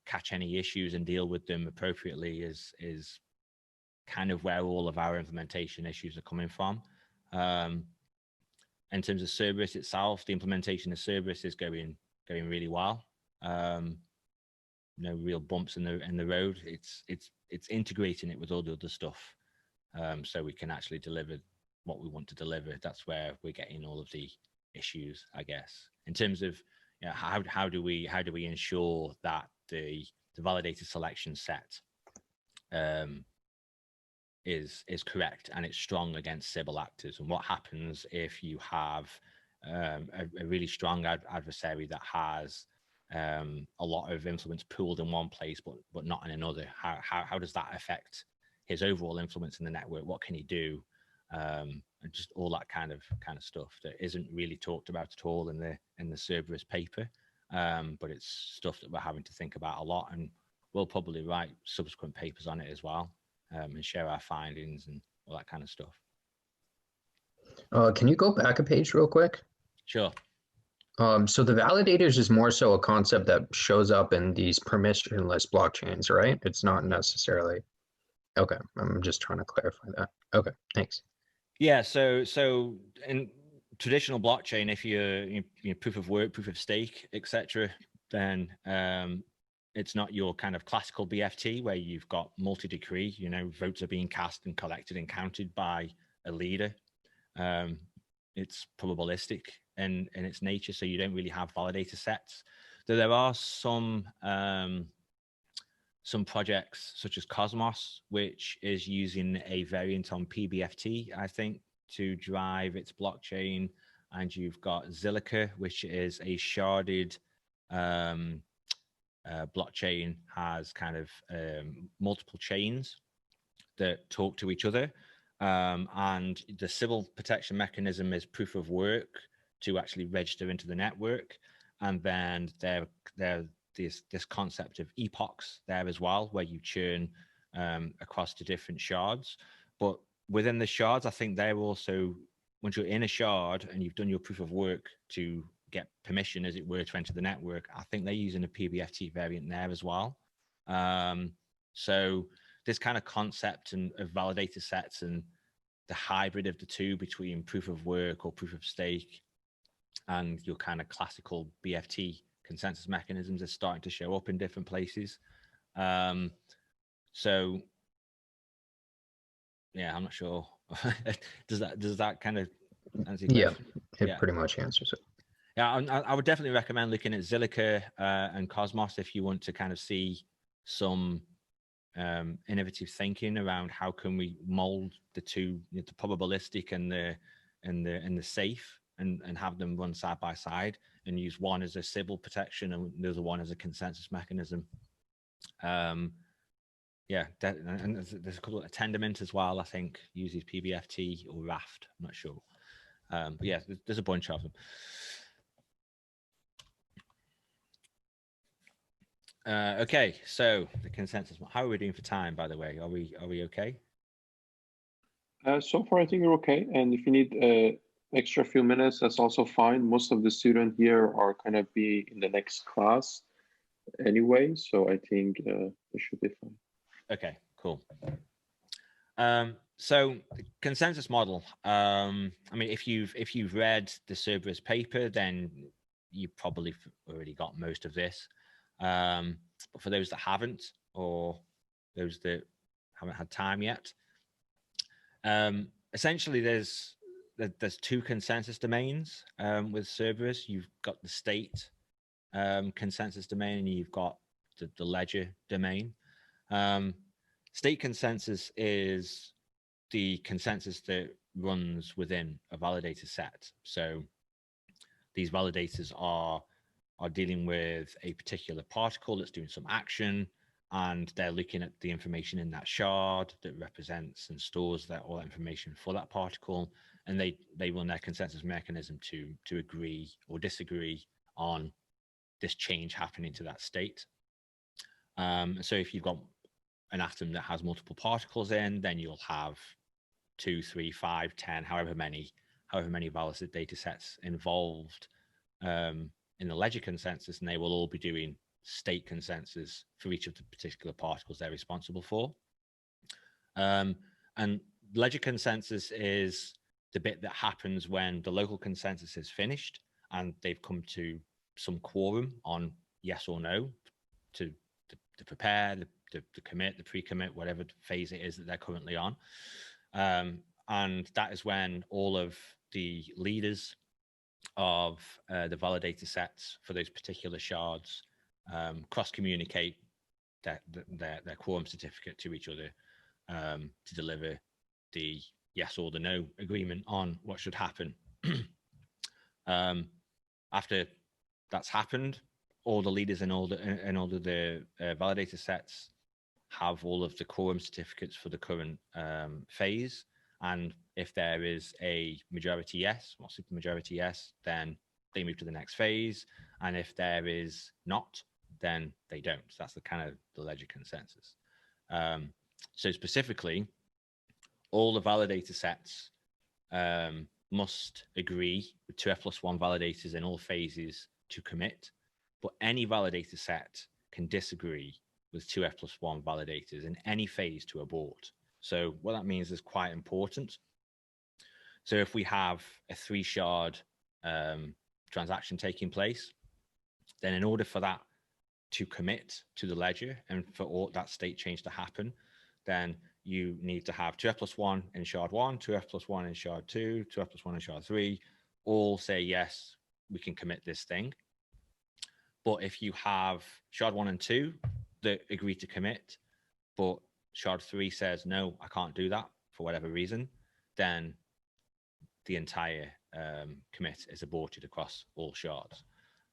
catch any issues and deal with them appropriately is kind of where all of our implementation issues are coming from. In terms of Cerberus itself, the implementation of Cerberus is going really well. No real bumps in the road. It's integrating it with all the other stuff, so we can actually deliver what we want to deliver. That's where we're getting all of the issues, I guess. In terms of how do we ensure that the validator selection set is correct and it's strong against Sybil actors, and what happens if you have a really strong adversary that has a lot of influence pooled in one place but not in another? How does that affect his overall influence in the network? What can he do? And just all that kind of stuff that isn't really talked about at all in the Cerberus paper, but it's stuff that we're having to think about a lot, and we'll probably write subsequent papers on it as well, and share our findings and all that kind of stuff. Can you go back a page real quick? Sure. So the validators is more so a concept that shows up in these permissionless blockchains, right? It's not necessarily. Okay, I'm just trying to clarify that. Okay, thanks. Yeah. So in traditional blockchain, if you're proof of work, proof of stake, etc., then it's not your kind of classical BFT where you've got multi-degree. Votes are being cast and collected and counted by a leader. It's probabilistic in its nature, so you don't really have validator sets. Though there are some projects such as Cosmos, which is using a variant on PBFT, I think, to drive its blockchain. And you've got Zilliqa, which is a sharded blockchain, has kind of multiple chains that talk to each other. And the Sybil protection mechanism is proof of work to actually register into the network. And then there's this concept of epochs there as well, where you churn across to different shards. But within the shards, I think they're also, once you're in a shard and you've done your proof of work to get permission, as it were, to enter the network, I think they're using a PBFT variant there as well. So this kind of concept of validator sets and the hybrid of the two between proof of work or proof of stake and your kind of classical BFT consensus mechanisms is starting to show up in different places. So yeah, I'm not sure. does that kind of answer your question? It pretty much answers it. Yeah, I would definitely recommend looking at Zilliqa and Cosmos if you want to kind of see some innovative thinking around how can we mold the two, the probabilistic and the safe, and have them run side by side, and use one as a Sybil protection and the other one as a consensus mechanism. Yeah, and there's a couple of Tendermint as well, I think, uses PBFT or Raft, I'm not sure. But yeah, there's a bunch of them. Okay, so the consensus. How are we doing for time, by the way? Are we okay? So far, I think we're okay. And if you need extra few minutes, that's also fine. Most of the students here are kind of be in the next class anyway, so I think it should be fine. Okay, cool. So the consensus model. I mean, if you've read the Cerberus paper, then you probably already got most of this. But for those that haven't, or those that haven't had time yet, essentially there's two consensus domains with Cerberus. You've got the state consensus domain, and you've got the ledger domain. State consensus is the consensus that runs within a validator set. So these validators are dealing with a particular particle that's doing some action, and they're looking at the information in that shard that represents and stores all that information for that particle, and they run their consensus mechanism to agree or disagree on this change happening to that state. So if you've got an atom that has multiple particles in, then you'll have 2, 3, 5, 10, however many validator sets involved in the ledger consensus, and they will all be doing state consensus for each of the particular particles they're responsible for. And ledger consensus is the bit that happens when the local consensus is finished and they've come to some quorum on yes or no to prepare, the commit, the pre-commit, whatever phase it is that they're currently on. And that is when all of the leaders of the validator sets for those particular shards cross-communicate their quorum certificate to each other to deliver the yes or the no agreement on what should happen. After that's happened, all the leaders and all of the validator sets have all of the quorum certificates for the current phase. And if there is a majority yes or supermajority yes, then they move to the next phase. And if there is not, then they don't. So that's the kind of the ledger consensus. So specifically, all the validator sets must agree with 2f+1 validators in all phases to commit, but any validator set can disagree with 2f+1 validators in any phase to abort. So what that means is quite important. So if we have a 3-shard transaction taking place, then in order for that to commit to the ledger and for all that state change to happen, then you need to have 2f+1 in shard 1, 2f+1 in shard 2, 2f+1 in shard 3, all say, yes, we can commit this thing. But if you have shard 1 and 2 that agree to commit, but shard 3 says, no, I can't do that for whatever reason, then the entire commit is aborted across all shards.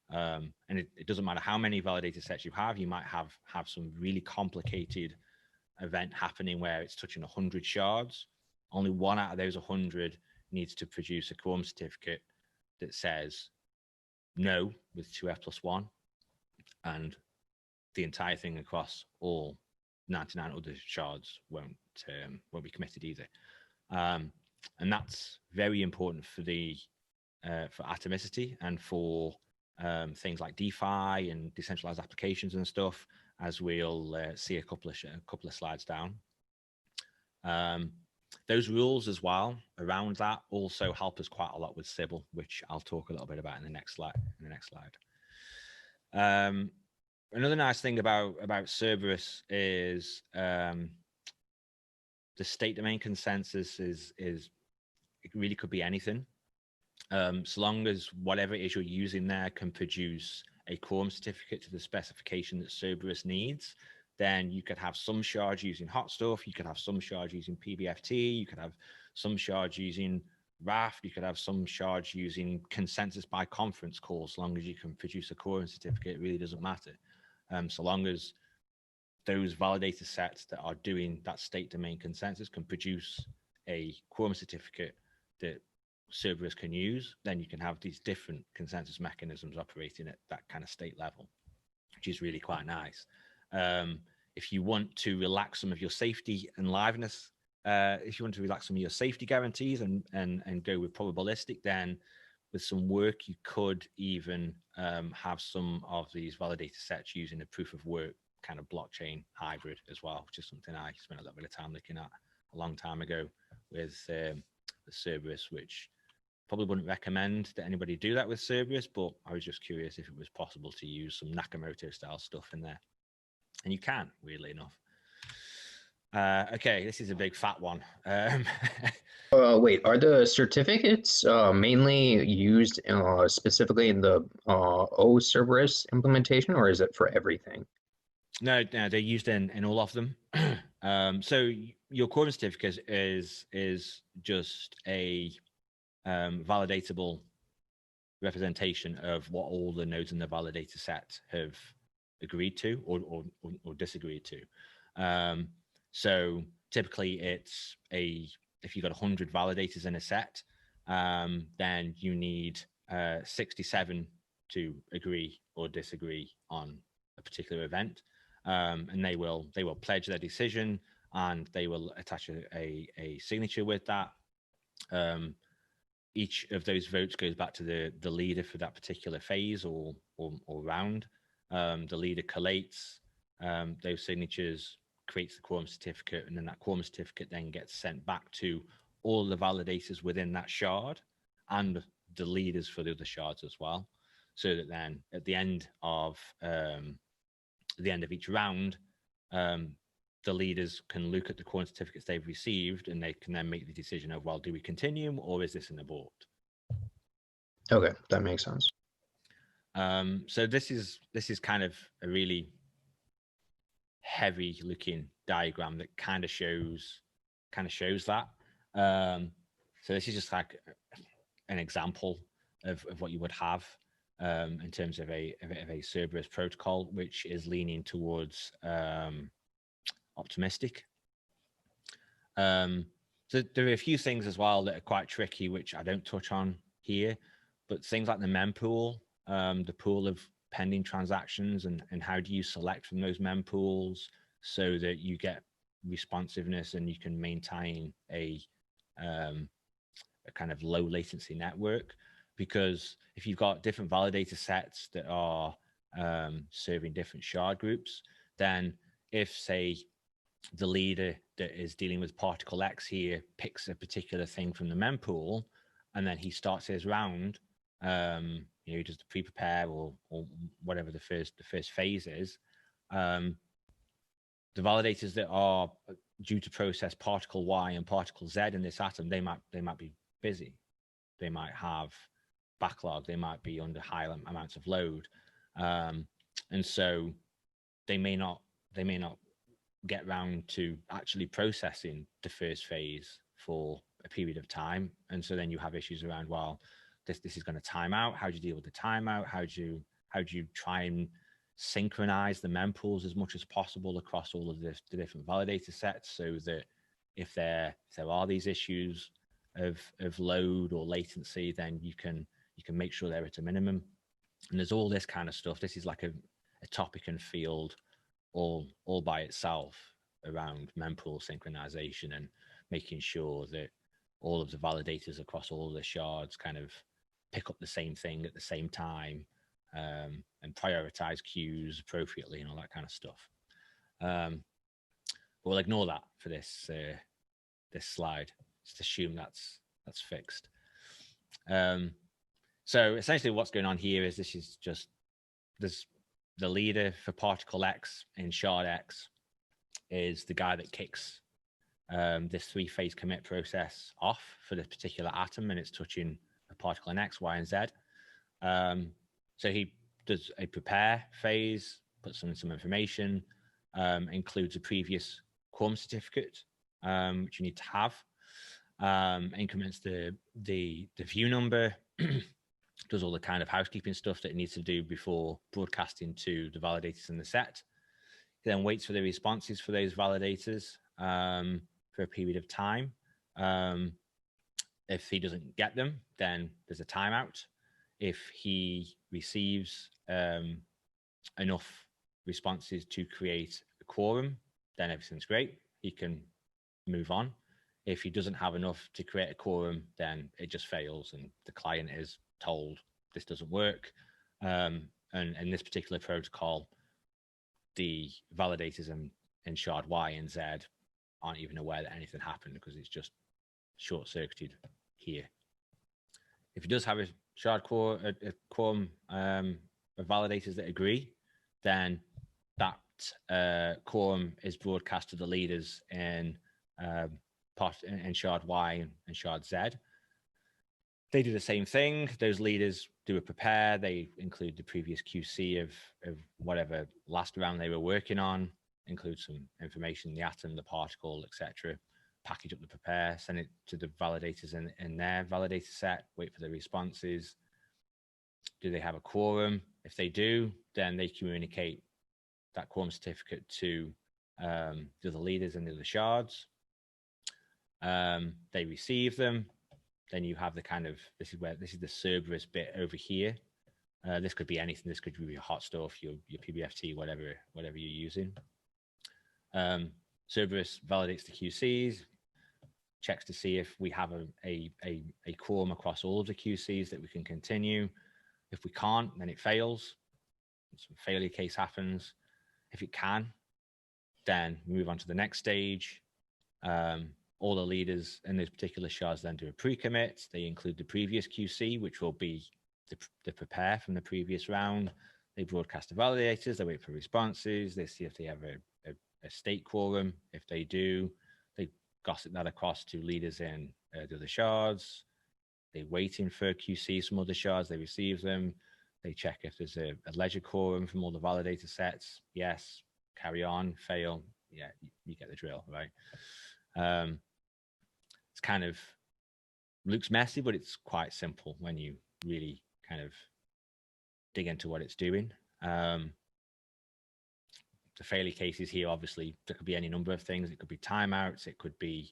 And it doesn't matter how many validator sets you have. You might have some really complicated event happening where it's touching 100 shards. Only one out of those 100 needs to produce a quorum certificate that says no with 2f+1, and the entire thing across all 99 other shards won't be committed either. And that's very important for the for atomicity and for things like DeFi and decentralized applications and stuff, as we'll see a couple of slides down. Those rules as well around that also help us quite a lot with Sybil, which I'll talk a little bit about in the next slide. Another nice thing about Cerberus is the state domain consensus is it really could be anything. So long as whatever it is you're using there can produce a quorum certificate to the specification that Cerberus needs, then you could have some shards using hot stuff, you could have some shards using PBFT, you could have some shards using Raft, you could have some shards using consensus by conference call. So long as you can produce a quorum certificate, it really doesn't matter. So long as those validator sets that are doing that state domain consensus can produce a quorum certificate that Cerberus can use, then you can have these different consensus mechanisms operating at that kind of state level, which is really quite nice. If you want to relax some of your safety and liveness, if you want to relax some of your safety guarantees and go with probabilistic, then with some work, you could even have some of these validator sets using a proof of work kind of blockchain hybrid as well, which is something I spent a little bit of time looking at a long time ago with the Cerberus, which probably wouldn't recommend that anybody do that with Cerberus, but I was just curious if it was possible to use some Nakamoto style stuff in there. And you can, weirdly enough. Okay, this is a big fat one. Wait, are the certificates mainly used specifically in the O Cerberus implementation, or is it for everything? No, they're used in all of them. So your quorum certificate is just a validatable representation of what all the nodes in the validator set have agreed to or disagreed to. So typically it's if you've got 100 validators in a set, then you need 67 to agree or disagree on a particular event. And they will pledge their decision and they will attach a signature with that. Each of those votes goes back to the leader for that particular phase or round. The leader collates those signatures, creates the quorum certificate, and then that quorum certificate then gets sent back to all the validators within that shard and the leaders for the other shards as well, so that then at the end of each round, the leaders can look at the quorum certificates they've received and they can then make the decision of, well, do we continue or is this an abort? Okay, that makes sense. So this is kind of a really heavy looking diagram that kind of shows that. So this is just like an example of what you would have in terms of a Cerberus protocol, which is leaning towards optimistic. So there are a few things as well that are quite tricky, which I don't touch on here, but things like the mempool, the pool of pending transactions, and how do you select from those mempools so that you get responsiveness and you can maintain a a kind of low latency network, because if you've got different validator sets that are serving different shard groups, then if, say, the leader that is dealing with particle X here picks a particular thing from the mempool, and then he starts his round, he does the pre-prepare or whatever the first phase is, the validators that are due to process particle Y and particle Z in this atom, they might be busy, they might have backlog, they might be under high amounts of load, and so they may not get round to actually processing the first phase for a period of time. And so then you have issues around, well, this is going to time out. How do you deal with the timeout? How do you try and synchronize the mempools as much as possible across all of the different validator sets, so that if there are these issues of load or latency, then you can make sure they're at a minimum. And there's all this kind of stuff. This is like a topic and field all by itself around mempool synchronization and making sure that all of the validators across all of the shards kind of pick up the same thing at the same time, and prioritize queues appropriately and all that kind of stuff. But we'll ignore that for this slide. Just assume that's fixed. So essentially what's going on here is there's the leader for particle X in shard X is the guy that kicks this 3-phase commit process off for this particular atom, and it's touching a particle in X, Y, and Z. So he does a prepare phase, puts in some information, includes a previous quorum certificate, which you need to have, increments the view number, does all the kind of housekeeping stuff that it needs to do before broadcasting to the validators in the set. He then waits for the responses for those validators for a period of time. If he doesn't get them, then there's a timeout. If he receives enough responses to create a quorum, then everything's great. He can move on. If he doesn't have enough to create a quorum, then it just fails and the client is told this doesn't work. And in this particular protocol, the validators in shard Y and Z aren't even aware that anything happened because it's just short-circuited here. If he does have a shard quorum of validators that agree, then that quorum is broadcast to the leaders in shard Y and shard Z. They do the same thing. Those leaders do a prepare. They include the previous QC of whatever last round they were working on, include some information, the atom, the particle, etc. Package up the prepare, send it to the validators in their validator set, wait for the responses. Do they have a quorum? If they do, then they communicate that quorum certificate to the other leaders and the other shards. They receive them. Then you have the kind of, this is the Cerberus bit over here. This could be anything. This could be your hot stuff, your PBFT, whatever you're using. Cerberus validates the QCs, checks to see if we have a quorum across all of the QCs that we can continue. If we can't, then it fails. Some failure case happens. If it can, then move on to the next stage. All the leaders in those particular shards then do a pre-commit. They include the previous QC, which will be the prepare from the previous round. They broadcast the validators. They wait for responses. They see if they have a state quorum. If they do, they gossip that across to leaders in the other shards. They're waiting for QCs from other shards. They receive them. They check if there's a ledger quorum from all the validator sets. Yes, carry on, fail. Yeah, you get the drill, right? It's kind of looks messy, but it's quite simple when you really kind of dig into what it's doing. The failure cases here, obviously, there could be any number of things. It could be timeouts. It could be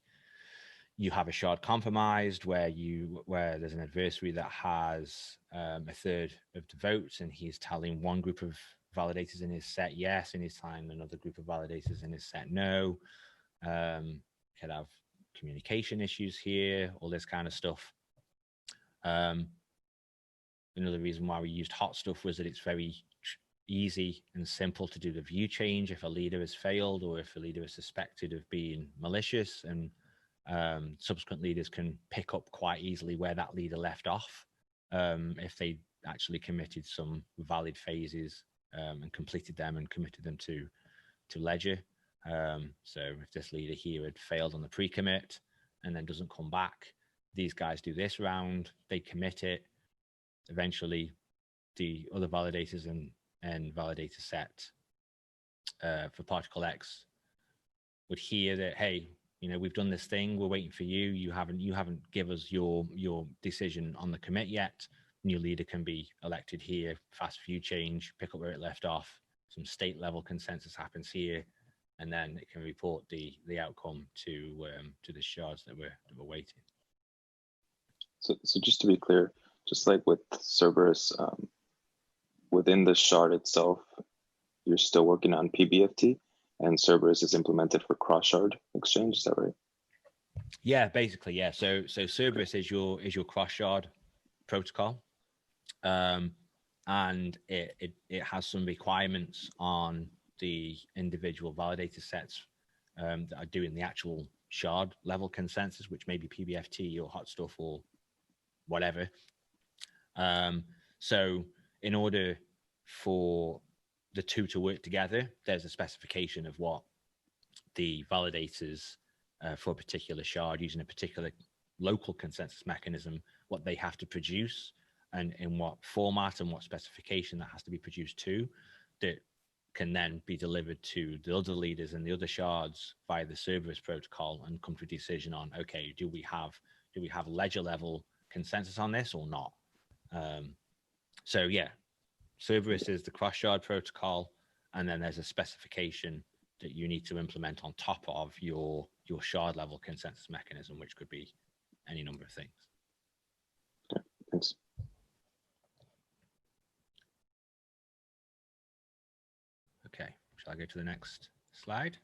you have a shard compromised where there's an adversary that has a third of the votes, and he's telling one group of validators in his set yes, and he's telling another group of validators in his set no. Could have communication issues here, all this kind of stuff. Another reason why we used hot stuff was that it's very easy and simple to do the view change if a leader has failed or if a leader is suspected of being malicious, and subsequent leaders can pick up quite easily where that leader left off if they actually committed some valid phases and completed them and committed them to ledger. So if this leader here had failed on the pre-commit and then doesn't come back, these guys do this round, they commit it. Eventually, the other validators and validator set for Particle X would hear that, hey, you know, we've done this thing, we're waiting for you. You haven't given us your decision on the commit yet. New leader can be elected here, fast view change, pick up where it left off. Some state level consensus happens here, and then it can report the outcome to the shards that we're waiting. So just to be clear, just like with Cerberus, within the shard itself, you're still working on PBFT, and Cerberus is implemented for cross-shard exchange. Is that right? Yeah, basically, yeah. So Cerberus is your cross-shard protocol, and it has some requirements on the individual validator sets that are doing the actual shard level consensus, which may be PBFT or hot stuff or whatever. So in order for the two to work together, there's a specification of what the validators for a particular shard using a particular local consensus mechanism, what they have to produce and in what format and what specification that has to be produced to, that can then be delivered to the other leaders and the other shards via the Cerberus protocol and come to a decision on, okay, do we have ledger level consensus on this or not? So yeah, Cerberus is the cross-shard protocol, and then there's a specification that you need to implement on top of your shard level consensus mechanism, which could be any number of things. Okay, thanks. Okay, shall I go to the next slide?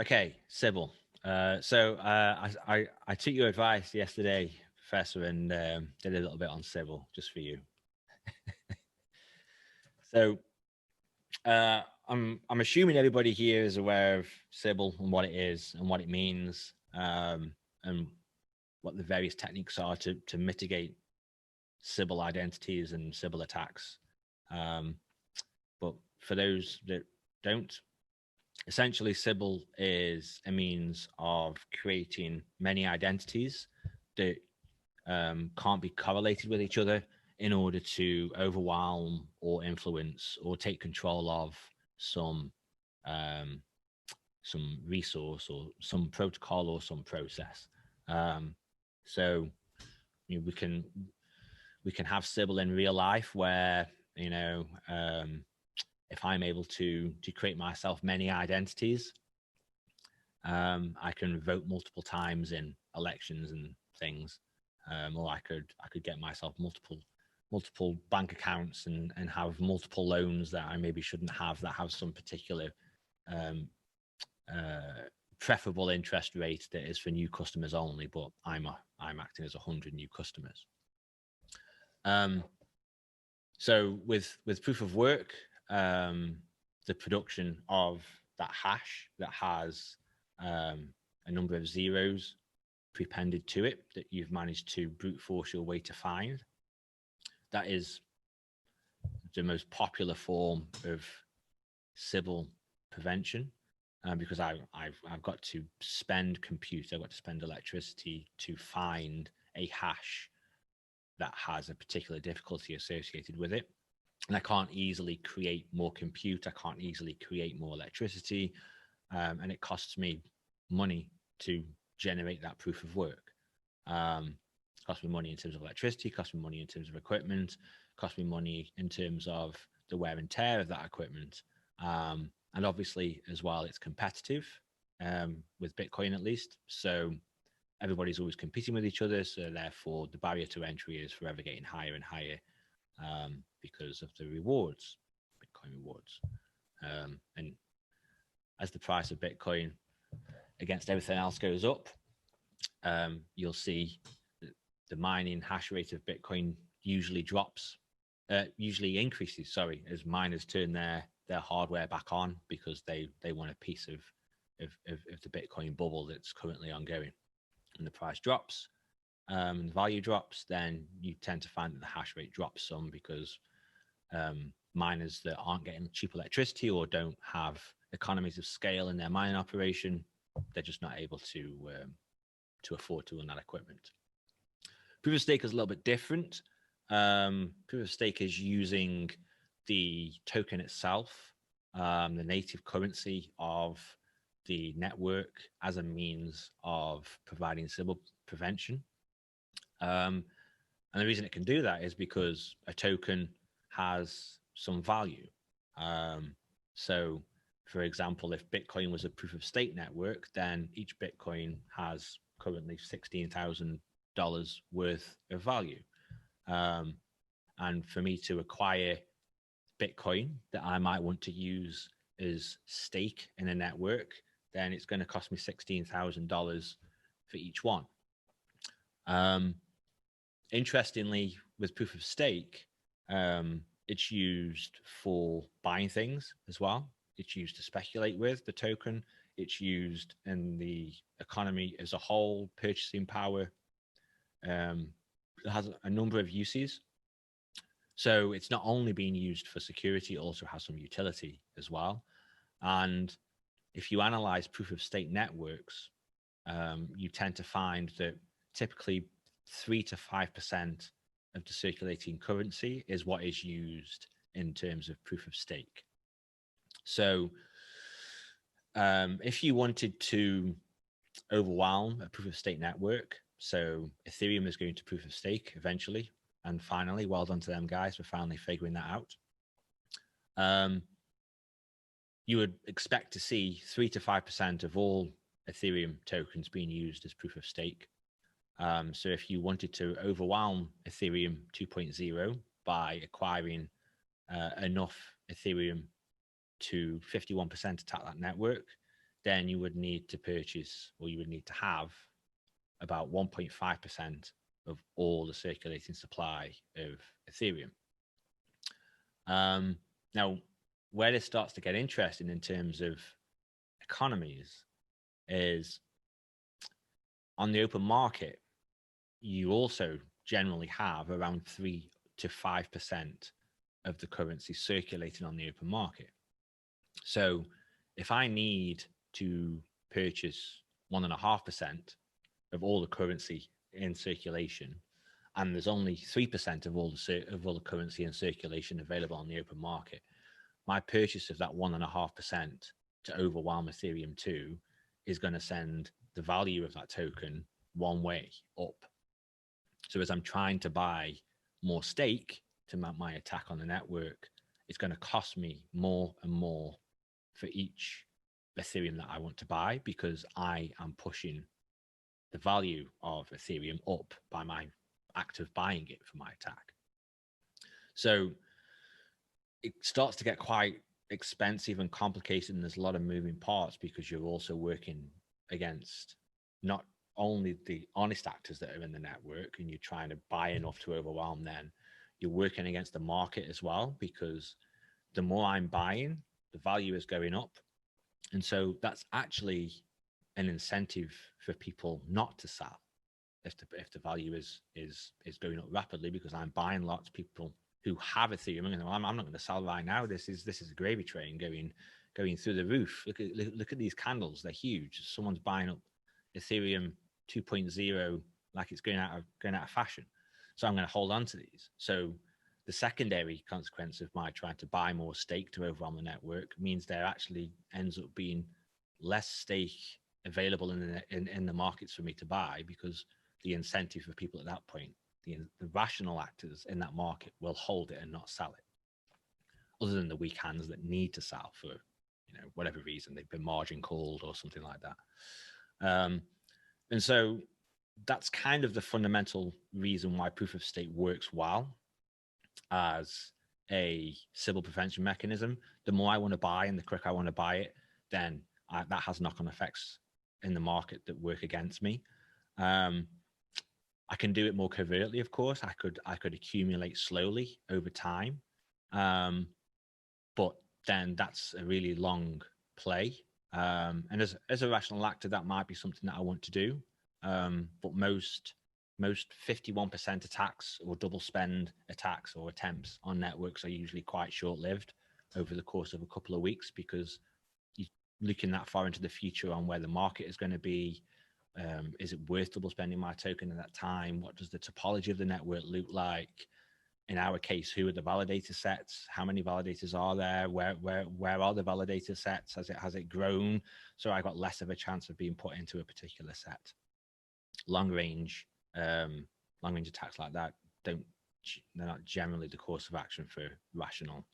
Okay, Sybil. So I took your advice yesterday, Professor, and did a little bit on Sybil just for you. So I'm assuming everybody here is aware of Sybil and what it is and what it means, and what the various techniques are to mitigate Sybil identities and Sybil attacks. But for those that don't, essentially Sybil is a means of creating many identities that can't be correlated with each other in order to overwhelm or influence or take control of some resource or some protocol or some process. So you know, we can have Sybil in real life where, you know, if I'm able to create myself many identities, I can vote multiple times in elections and things, or I could get myself multiple bank accounts and have multiple loans that I maybe shouldn't have, that have some particular preferable interest rate that is for new customers only, but I'm acting as 100 new customers. So with proof of work, the production of that hash that has a number of zeros prepended to it that you've managed to brute force your way to find, that is the most popular form of Sybil prevention, because I've got to spend compute, I've got to spend electricity to find a hash that has a particular difficulty associated with it. And I can't easily create more compute, I can't easily create more electricity, and it costs me money to generate that proof of work. Costs me money in terms of electricity, costs me money in terms of equipment, costs me money in terms of the wear and tear of that equipment. And obviously as well, it's competitive with Bitcoin at least. So everybody's always competing with each other. So therefore the barrier to entry is forever getting higher and higher because of the rewards, Bitcoin rewards. And as the price of Bitcoin against everything else goes up, you'll see the mining hash rate of Bitcoin usually increases, sorry, as miners turn their hardware back on because they want a piece of the Bitcoin bubble that's currently ongoing. And the price drops, the value drops, then you tend to find that the hash rate drops some because miners that aren't getting cheap electricity or don't have economies of scale in their mining operation, they're just not able to afford to run that equipment. Proof of stake is a little bit different. Proof of stake is using the token itself, the native currency of the network, as a means of providing Sybil prevention. And the reason it can do that is because a token has some value. So, for example, if Bitcoin was a proof of stake network, then each Bitcoin has currently $16,000 worth of value. And for me to acquire Bitcoin that I might want to use as stake in a network, then it's going to cost me $16,000 for each one. Interestingly, with proof of stake, it's used for buying things as well. It's used to speculate with the token. It's used in the economy as a whole, purchasing power. It has a number of uses. So it's not only being used for security, it also has some utility as well. And if you analyze proof of stake networks, you tend to find that typically 3 to 5% of the circulating currency is what is used in terms of proof of stake. So if you wanted to overwhelm a proof of stake network, so Ethereum is going to proof of stake eventually, and finally, well done to them guys for finally figuring that out. You would expect to see 3 to 5% of all Ethereum tokens being used as proof of stake. So if you wanted to overwhelm Ethereum 2.0 by acquiring enough Ethereum to 51% attack that network, then you would need to purchase, or you would need to have about 1.5% of all the circulating supply of Ethereum. Now, where this starts to get interesting in terms of economies is on the open market, you also generally have around 3 to 5% of the currency circulating on the open market. So if I need to purchase 1.5% of all the currency in circulation, and there's only 3% of all the currency in circulation available on the open market, my purchase of that 1.5% to overwhelm Ethereum 2 is going to send the value of that token one way up. So as I'm trying to buy more stake to mount my attack on the network, it's going to cost me more and more for each Ethereum that I want to buy, because I am pushing the value of Ethereum up by my act of buying it for my attack. So it starts to get quite expensive and complicated, and there's a lot of moving parts because you're also working against not only the honest actors that are in the network and you're trying to buy enough to overwhelm them, you're working against the market as well, because the more I'm buying, the value is going up. And so that's actually an incentive for people not to sell if the value is going up rapidly, because I'm buying lots of people who have Ethereum. And I'm not going to sell right now. This is a gravy train going through the roof. Look at these candles. They're huge. Someone's buying up Ethereum 2.0 like it's going out of fashion. So I'm going to hold on to these. So the secondary consequence of my trying to buy more stake to overwhelm the network means there actually ends up being less stake available in the markets for me to buy, because the incentive for people at that point, the rational actors in that market, will hold it and not sell it, other than the weak hands that need to sell for whatever reason. They've been margin called or something like that. And so that's kind of the fundamental reason why proof of stake works well as a Sybil prevention mechanism. The more I want to buy and the quicker I want to buy it, then that has knock-on effects in the market that work against me. I can do it more covertly, of course. I could accumulate slowly over time, but then that's a really long play. And as a rational actor, that might be something that I want to do. But most 51% attacks or double spend attacks or attempts on networks are usually quite short-lived over the course of a couple of weeks, because you're looking that far into the future on where the market is going to be. Is it worth double spending my token at that time? What does the topology of the network look like? In our case, who are the validator sets? How many validators are there? Where are the validator sets? Has it grown? So I got less of a chance of being put into a particular set. Long range attacks like that they're not generally the course of action for rational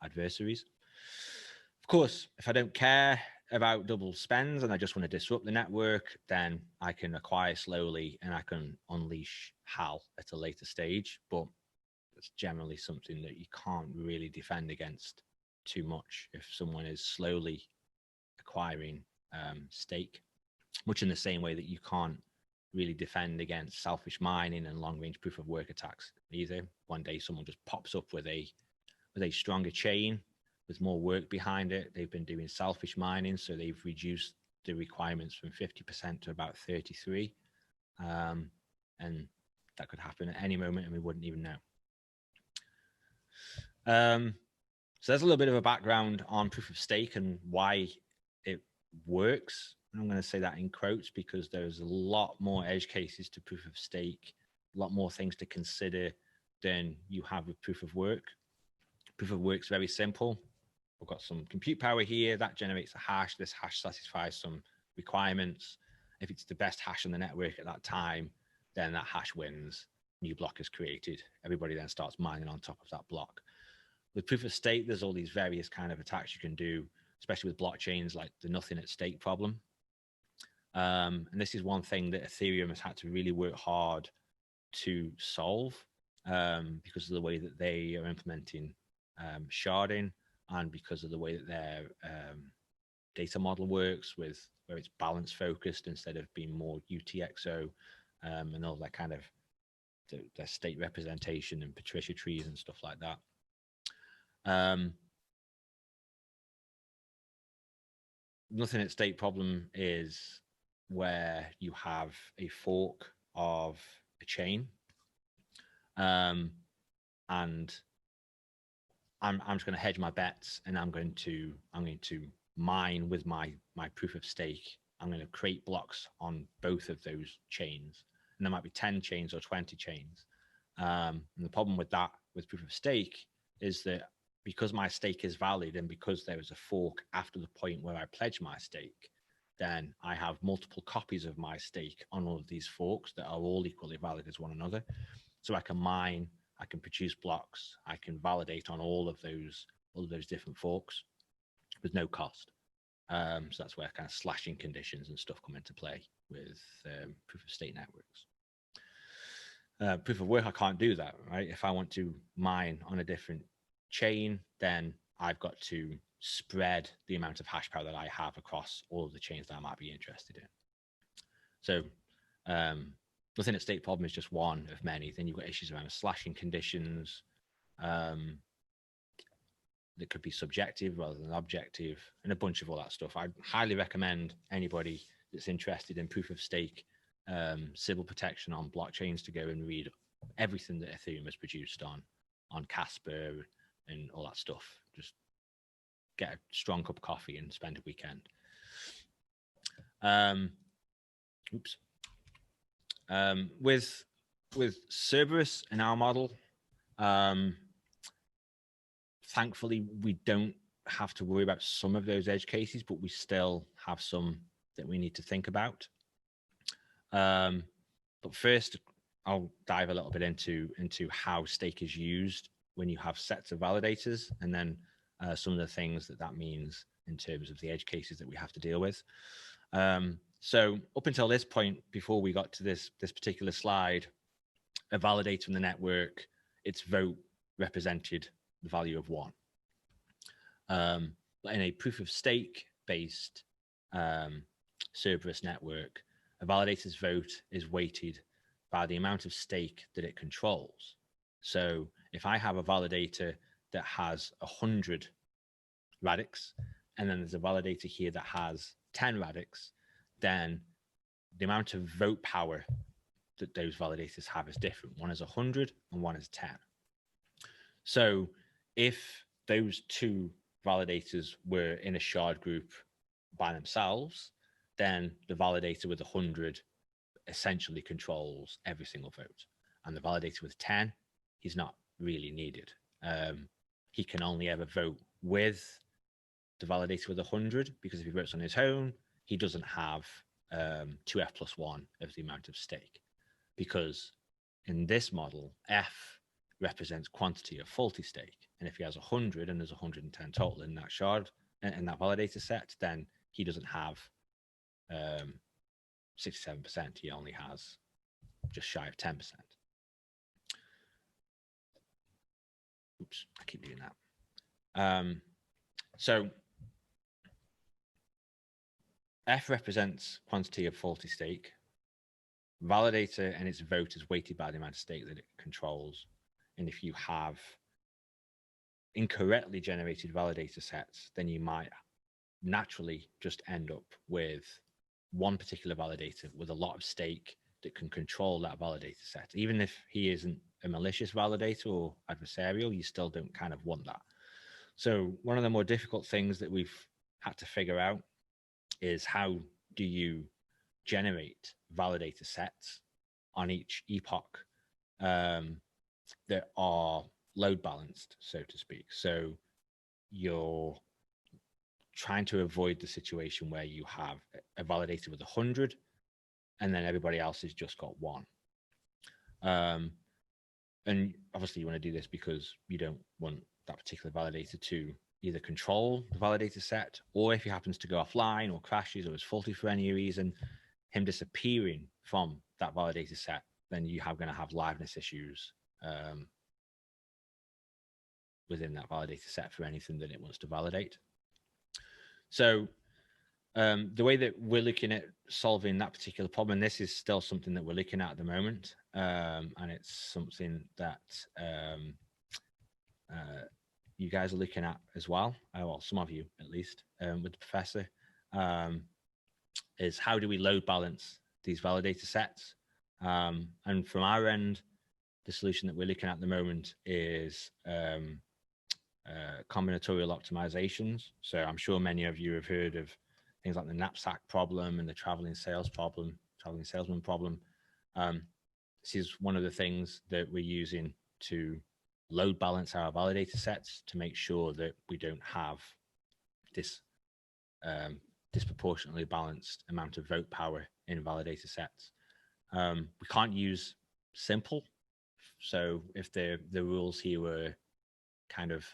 adversaries. Of course, if I don't care about double spends and I just want to disrupt the network, then I can acquire slowly and I can unleash HAL at a later stage. But it's generally something that you can't really defend against too much if someone is slowly acquiring stake, much in the same way that you can't really defend against selfish mining and long-range proof of work attacks either. One day someone just pops up with a stronger chain with more work behind it. They've been doing selfish mining, so they've reduced the requirements from 50% to about 33%, and that could happen at any moment and we wouldn't even know. So there's a little bit of a background on proof of stake and why it works. I'm going to say that in quotes because there's a lot more edge cases to proof of stake, a lot more things to consider than you have with proof of work. Proof of work is very simple. We've got some compute power here that generates a hash. This hash satisfies some requirements. If it's the best hash on the network at that time, then that hash wins. New block is created. Everybody then starts mining on top of that block. With proof of stake, there's all these various kind of attacks you can do, especially with blockchains like the nothing at stake problem. And this is one thing that Ethereum has had to really work hard to solve because of the way that they are implementing sharding and because of the way that their data model works, with where it's balance focused instead of being more UTXO and all that kind of their state representation and Patricia trees and stuff like that. Nothing at stake problem is where you have a fork of a chain, and I'm just going to hedge my bets, and I'm going to mine with my proof of stake. I'm going to create blocks on both of those chains, and there might be 10 chains or 20 chains. And the problem with that, with proof of stake, is that because my stake is valid and because there is a fork after the point where I pledge my stake, then I have multiple copies of my stake on all of these forks that are all equally valid as one another. So I can mine, I can produce blocks, I can validate on all of those different forks with no cost. So that's where kind of slashing conditions and stuff come into play with proof of stake networks. Proof of work, I can't do that, right? If I want to mine on a different chain, then I've got to spread the amount of hash power that I have across all of the chains that I might be interested in. So nothing at stake problem is just one of many. Then you've got issues around slashing conditions that could be subjective rather than objective, and a bunch of all that stuff. I highly recommend anybody that's interested in proof of stake Sybil protection on blockchains to go and read everything that Ethereum has produced on Casper and all that stuff. Just get a strong cup of coffee and spend a weekend. With Cerberus in our model, thankfully we don't have to worry about some of those edge cases, but we still have some that we need to think about. But first, I'll dive a little bit into how stake is used when you have sets of validators, and then some of the things that means in terms of the edge cases that we have to deal with. So up until this point, before we got to this particular slide, a validator in the network, its vote represented the value of 1. In a proof of stake based Cerberus network, a validator's vote is weighted by the amount of stake that it controls. So if I have a validator that has 100 Radix, and then there's a validator here that has 10 Radix, then the amount of vote power that those validators have is different. One is 100 and one is 10. So if those two validators were in a shard group by themselves, then the validator with 100 essentially controls every single vote. And the validator with 10, he's not really needed. He can only ever vote with the validator with 100, because if he votes on his own, he doesn't have 2f+1 of the amount of stake. Because in this model, F represents quantity of faulty stake. And if he has 100 and there's 110 total in that shard, in that validator set, then he doesn't have 67%. He only has just shy of 10%. Oops, I keep doing that. So F represents quantity of faulty stake. Validator and its vote is weighted by the amount of stake that it controls. And if you have incorrectly generated validator sets, then you might naturally just end up with one particular validator with a lot of stake that can control that validator set. Even if he isn't a malicious validator or adversarial, you still don't kind of want that. So one of the more difficult things that we've had to figure out is how do you generate validator sets on each epoch that are load balanced, so to speak. So you're trying to avoid the situation where you have a validator with 100 and then everybody else has just got 1. And obviously you want to do this because you don't want that particular validator to either control the validator set, or if he happens to go offline or crashes or is faulty for any reason, him disappearing from that validator set, then you are going to have liveness issues within that validator set for anything that it wants to validate. So the way that we're looking at solving that particular problem, and this is still something that we're looking at the moment, and it's something that you guys are looking at as well, well, some of you at least, with the professor, is how do we load balance these validator sets? And from our end, the solution that we're looking at the moment is combinatorial optimizations. So I'm sure many of you have heard of things like the knapsack problem and the traveling salesman problem. This is one of the things that we're using to load balance our validator sets to make sure that we don't have this disproportionately balanced amount of vote power in validator sets. We can't use simple. So if the rules here were kind of,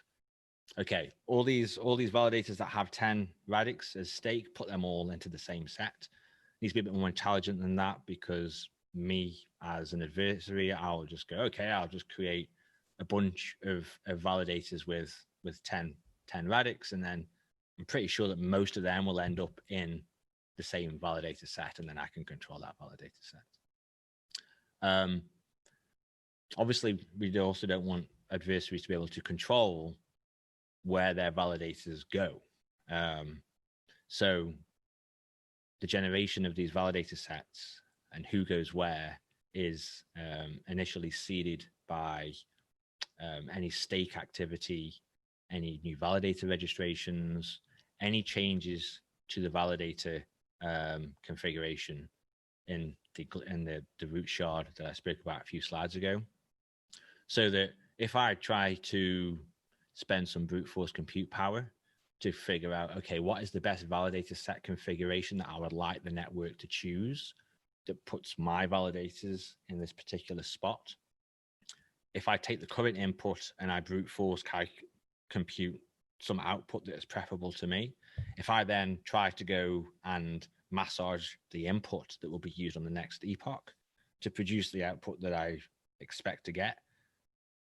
okay, all these validators that have 10 Radix as stake, put them all into the same set. It needs to be a bit more intelligent than that, because me as an adversary, I'll just go, okay, I'll just create a bunch of validators with 10 Radix, and then I'm pretty sure that most of them will end up in the same validator set, and then I can control that validator set. Obviously, we also don't want adversaries to be able to control where their validators go. So the generation of these validator sets and who goes where is initially seeded by any stake activity, any new validator registrations, any changes to the validator configuration in the root shard that I spoke about a few slides ago. So that if I try to spend some brute force compute power to figure out, okay, what is the best validator set configuration that I would like the network to choose that puts my validators in this particular spot. If I take the current input and I brute force compute some output that is preferable to me, if I then try to go and massage the input that will be used on the next epoch to produce the output that I expect to get,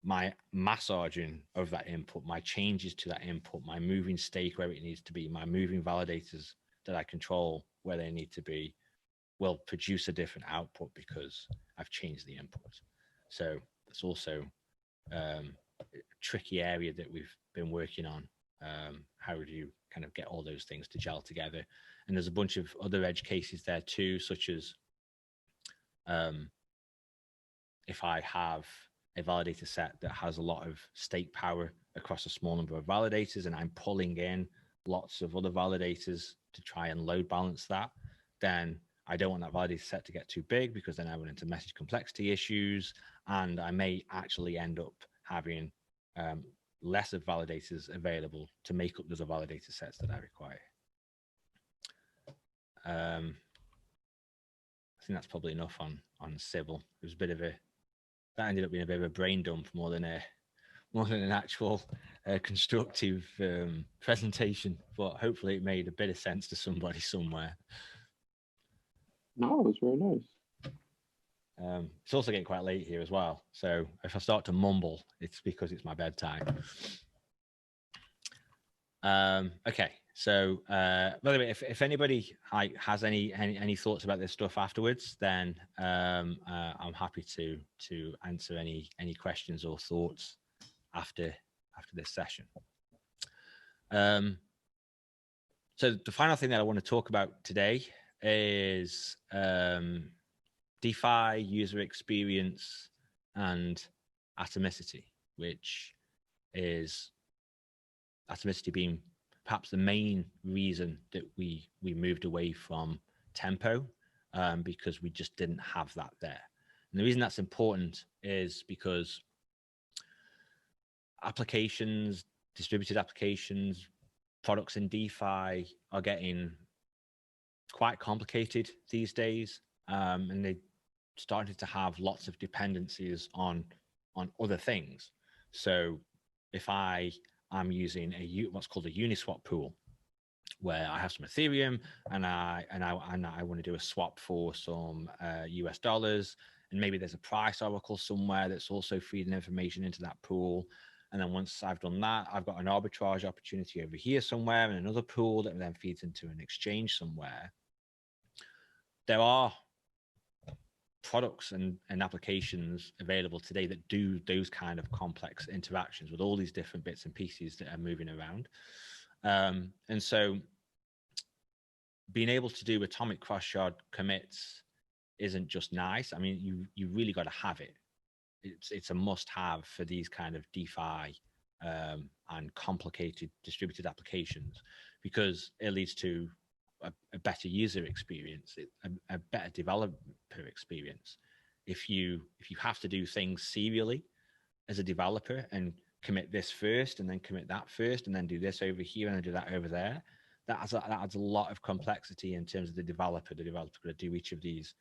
my massaging of that input, my changes to that input, my moving stake where it needs to be, my moving validators that I control where they need to be, will produce a different output because I've changed the input. So it's also a tricky area that we've been working on. How do you kind of get all those things to gel together? And there's a bunch of other edge cases there too, such as if I have a validator set that has a lot of stake power across a small number of validators, and I'm pulling in lots of other validators to try and load balance that, then I don't want that validator set to get too big, because then I run into message complexity issues, and I may actually end up having less of validators available to make up those validator sets that I require. I think that's probably enough on Sybil. It was a bit of that ended up being a bit of a brain dump more than an actual constructive presentation, but hopefully it made a bit of sense to somebody somewhere. No, it was very nice. It's also getting quite late here as well, so if I start to mumble, it's because it's my bedtime. Okay, so by the way, if anybody has any thoughts about this stuff afterwards, then I'm happy to answer any questions or thoughts after this session. So the final thing that I want to talk about today is DeFi, user experience, and atomicity, which is atomicity being perhaps the main reason that we moved away from tempo, because we just didn't have that there. And the reason that's important is because applications, distributed applications, products in DeFi are getting quite complicated these days, and they started to have lots of dependencies on other things. So if I'm using what's called a Uniswap pool, where I have some Ethereum and I want to do a swap for some US dollars, and maybe there's a price oracle somewhere that's also feeding information into that pool. And then once I've done that, I've got an arbitrage opportunity over here somewhere in another pool that then feeds into an exchange somewhere. There are products and applications available today that do those kind of complex interactions with all these different bits and pieces that are moving around. And so being able to do atomic cross-shard commits isn't just nice. I mean, you really got to have it. It's a must-have for these kind of DeFi and complicated distributed applications, because it leads to a better user experience, a better developer experience. If you have to do things serially as a developer and commit this first and then commit that first and then do this over here and then do that over there, that adds a lot of complexity in terms of the developer. The developer got to do each of these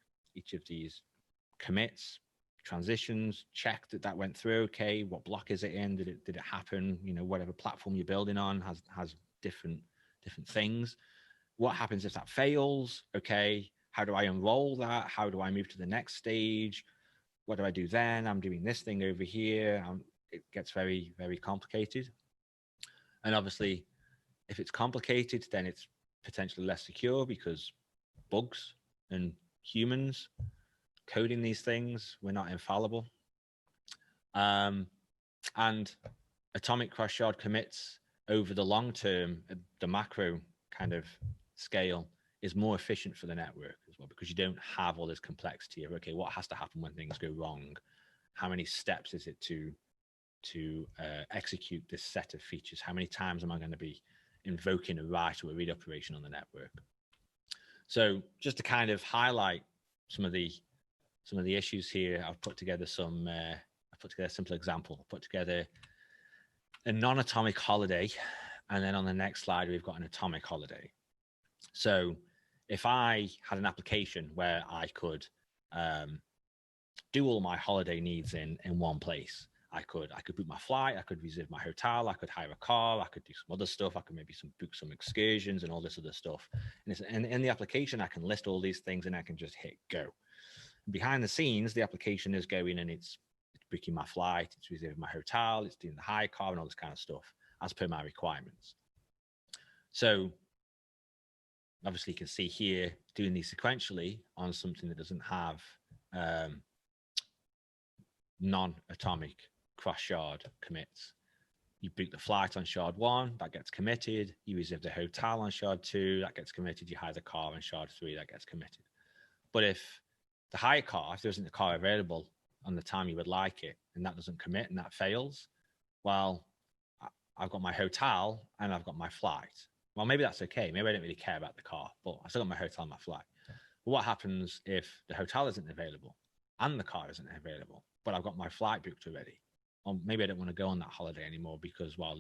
commits, transitions, check that went through. Okay, what block is it in? Did it happen? You know, whatever platform you're building on has different things. What happens if that fails? Okay, how do I unroll that? How do I move to the next stage? What do I do then? I'm doing this thing over here. It gets very, very complicated. And obviously, if it's complicated, then it's potentially less secure, because bugs and humans coding these things, we're not infallible. And atomic cross-shard commits over the long term, the macro kind of scale, is more efficient for the network as well, because you don't have all this complexity of, okay, what has to happen when things go wrong? How many steps is it to execute this set of features? How many times am I going to be invoking a write or a read operation on the network? So just to kind of highlight some of the issues here, I've put together a simple example. I've put together a non-atomic holiday, and then on the next slide we've got an atomic holiday. So if I had an application where I could do all my holiday needs in one place, I could book my flight, I could reserve my hotel, I could hire a car, I could do some other stuff, I could maybe book some excursions and all this other stuff. And in the application, I can list all these things and I can just hit go. Behind the scenes, the application is going and it's booking my flight, it's reserving my hotel, it's doing the hire car and all this kind of stuff as per my requirements. So obviously you can see here doing these sequentially on something that doesn't have non-atomic cross-shard commits. You book the flight on shard 1, that gets committed. You reserve the hotel on shard 2, that gets committed. You hire the car on shard 3, that gets committed. But if the hire car, if there isn't a car available on the time you would like it, and that doesn't commit and that fails, well, I've got my hotel and I've got my flight. Well, maybe that's okay. Maybe I don't really care about the car, but I still got my hotel and my flight. But what happens if the hotel isn't available and the car isn't available, but I've got my flight booked already? Or maybe I don't want to go on that holiday anymore because, well,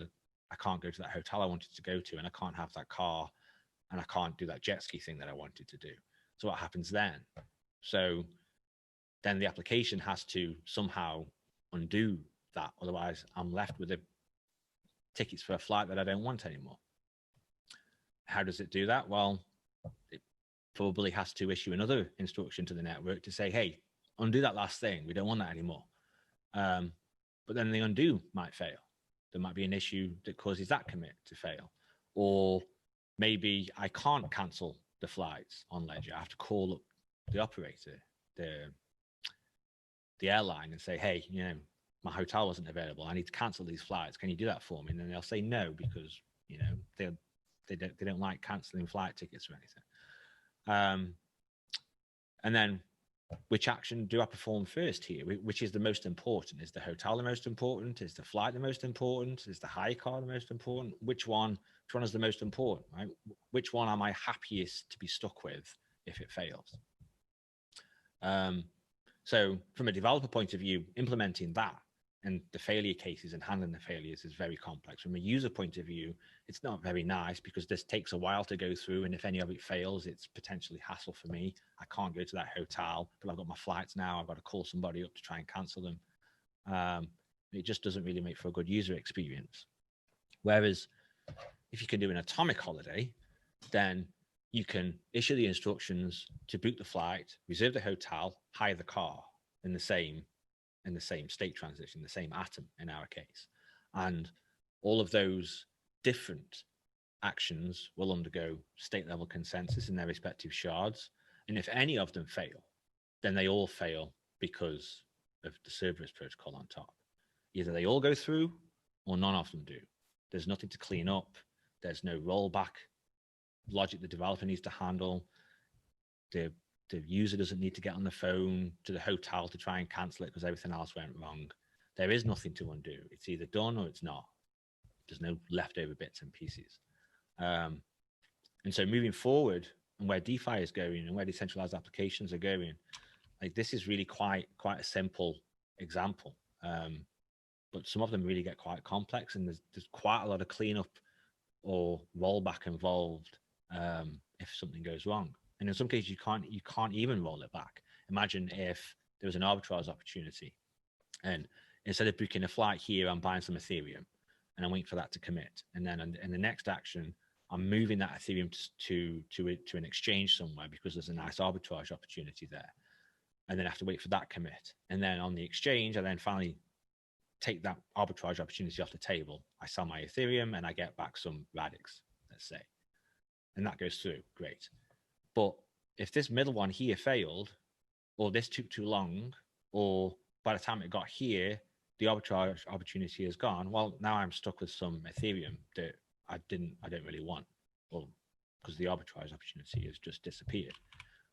I can't go to that hotel I wanted to go to, and I can't have that car, and I can't do that jet ski thing that I wanted to do. So what happens then? So then the application has to somehow undo that. Otherwise, I'm left with the tickets for a flight that I don't want anymore. How does it do that? Well, it probably has to issue another instruction to the network to say, hey, undo that last thing. We don't want that anymore. But then the undo might fail. There might be an issue that causes that commit to fail. Or maybe I can't cancel the flights on Ledger. I have to call up the operator, the airline, and say, hey, you know, my hotel wasn't available. I need to cancel these flights. Can you do that for me? And then they'll say no, because, you know, they don't like canceling flight tickets or anything. And then which action do I perform first here? Which is the most important? Is the hotel the most important? Is the flight the most important? Is the hire car the most important? Which one is the most important, right? Which one am I happiest to be stuck with if it fails? So from a developer point of view, implementing that and the failure cases and handling the failures is very complex. From a user point of view, it's not very nice because this takes a while to go through. And if any of it fails, it's potentially hassle for me. I can't go to that hotel, but I've got my flights now. I've got to call somebody up to try and cancel them. It just doesn't really make for a good user experience. Whereas if you can do an atomic holiday, then you can issue the instructions to book the flight, reserve the hotel, hire the car in the same state transition, the same atom in our case. And all of those different actions will undergo state level consensus in their respective shards. And if any of them fail, then they all fail because of the Cerberus protocol on top. Either they all go through or none of them do. There's nothing to clean up. There's no rollback logic the developer needs to handle. The user doesn't need to get on the phone to the hotel to try and cancel it because everything else went wrong. There is nothing to undo. It's either done or it's not. There's no leftover bits and pieces. And so moving forward, and where DeFi is going and where decentralized applications are going, like this is really quite a simple example. But some of them really get quite complex, and there's quite a lot of cleanup or rollback involved if something goes wrong. And in some cases, you can't even roll it back. Imagine if there was an arbitrage opportunity, and instead of booking a flight here, I'm buying some Ethereum, and I'm waiting for that to commit. And then in the next action, I'm moving that Ethereum to an exchange somewhere because there's a nice arbitrage opportunity there. And then I have to wait for that commit. And then on the exchange, I then finally take that arbitrage opportunity off the table. I sell my Ethereum and I get back some Radix, let's say. And that goes through, great. But if this middle one here failed, or this took too long, or by the time it got here, the arbitrage opportunity is gone, well, now I'm stuck with some Ethereum that I don't really want, well, because the arbitrage opportunity has just disappeared.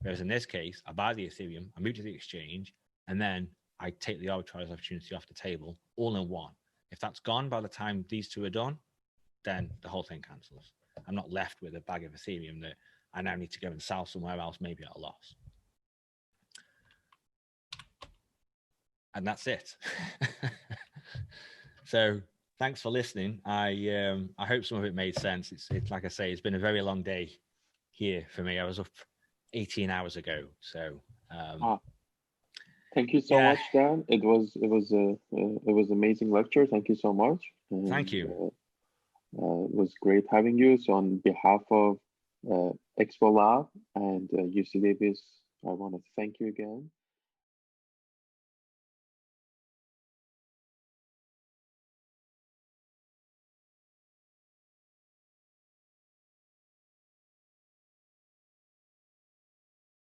Whereas in this case, I buy the Ethereum, I move to the exchange, and then I take the arbitrage opportunity off the table all in one. If that's gone by the time these two are done, then the whole thing cancels. I'm not left with a bag of Ethereum that I now need to go and sell somewhere else, maybe at a loss. And that's it. So thanks for listening. I hope some of it made sense. It's like I say, it's been a very long day here for me. I was up 18 hours ago. So thank you so much, Dan. It was amazing lecture. Thank you so much. And, thank you. It was great having you. So on behalf of ExpoLab and UC Davis, I want to thank you again.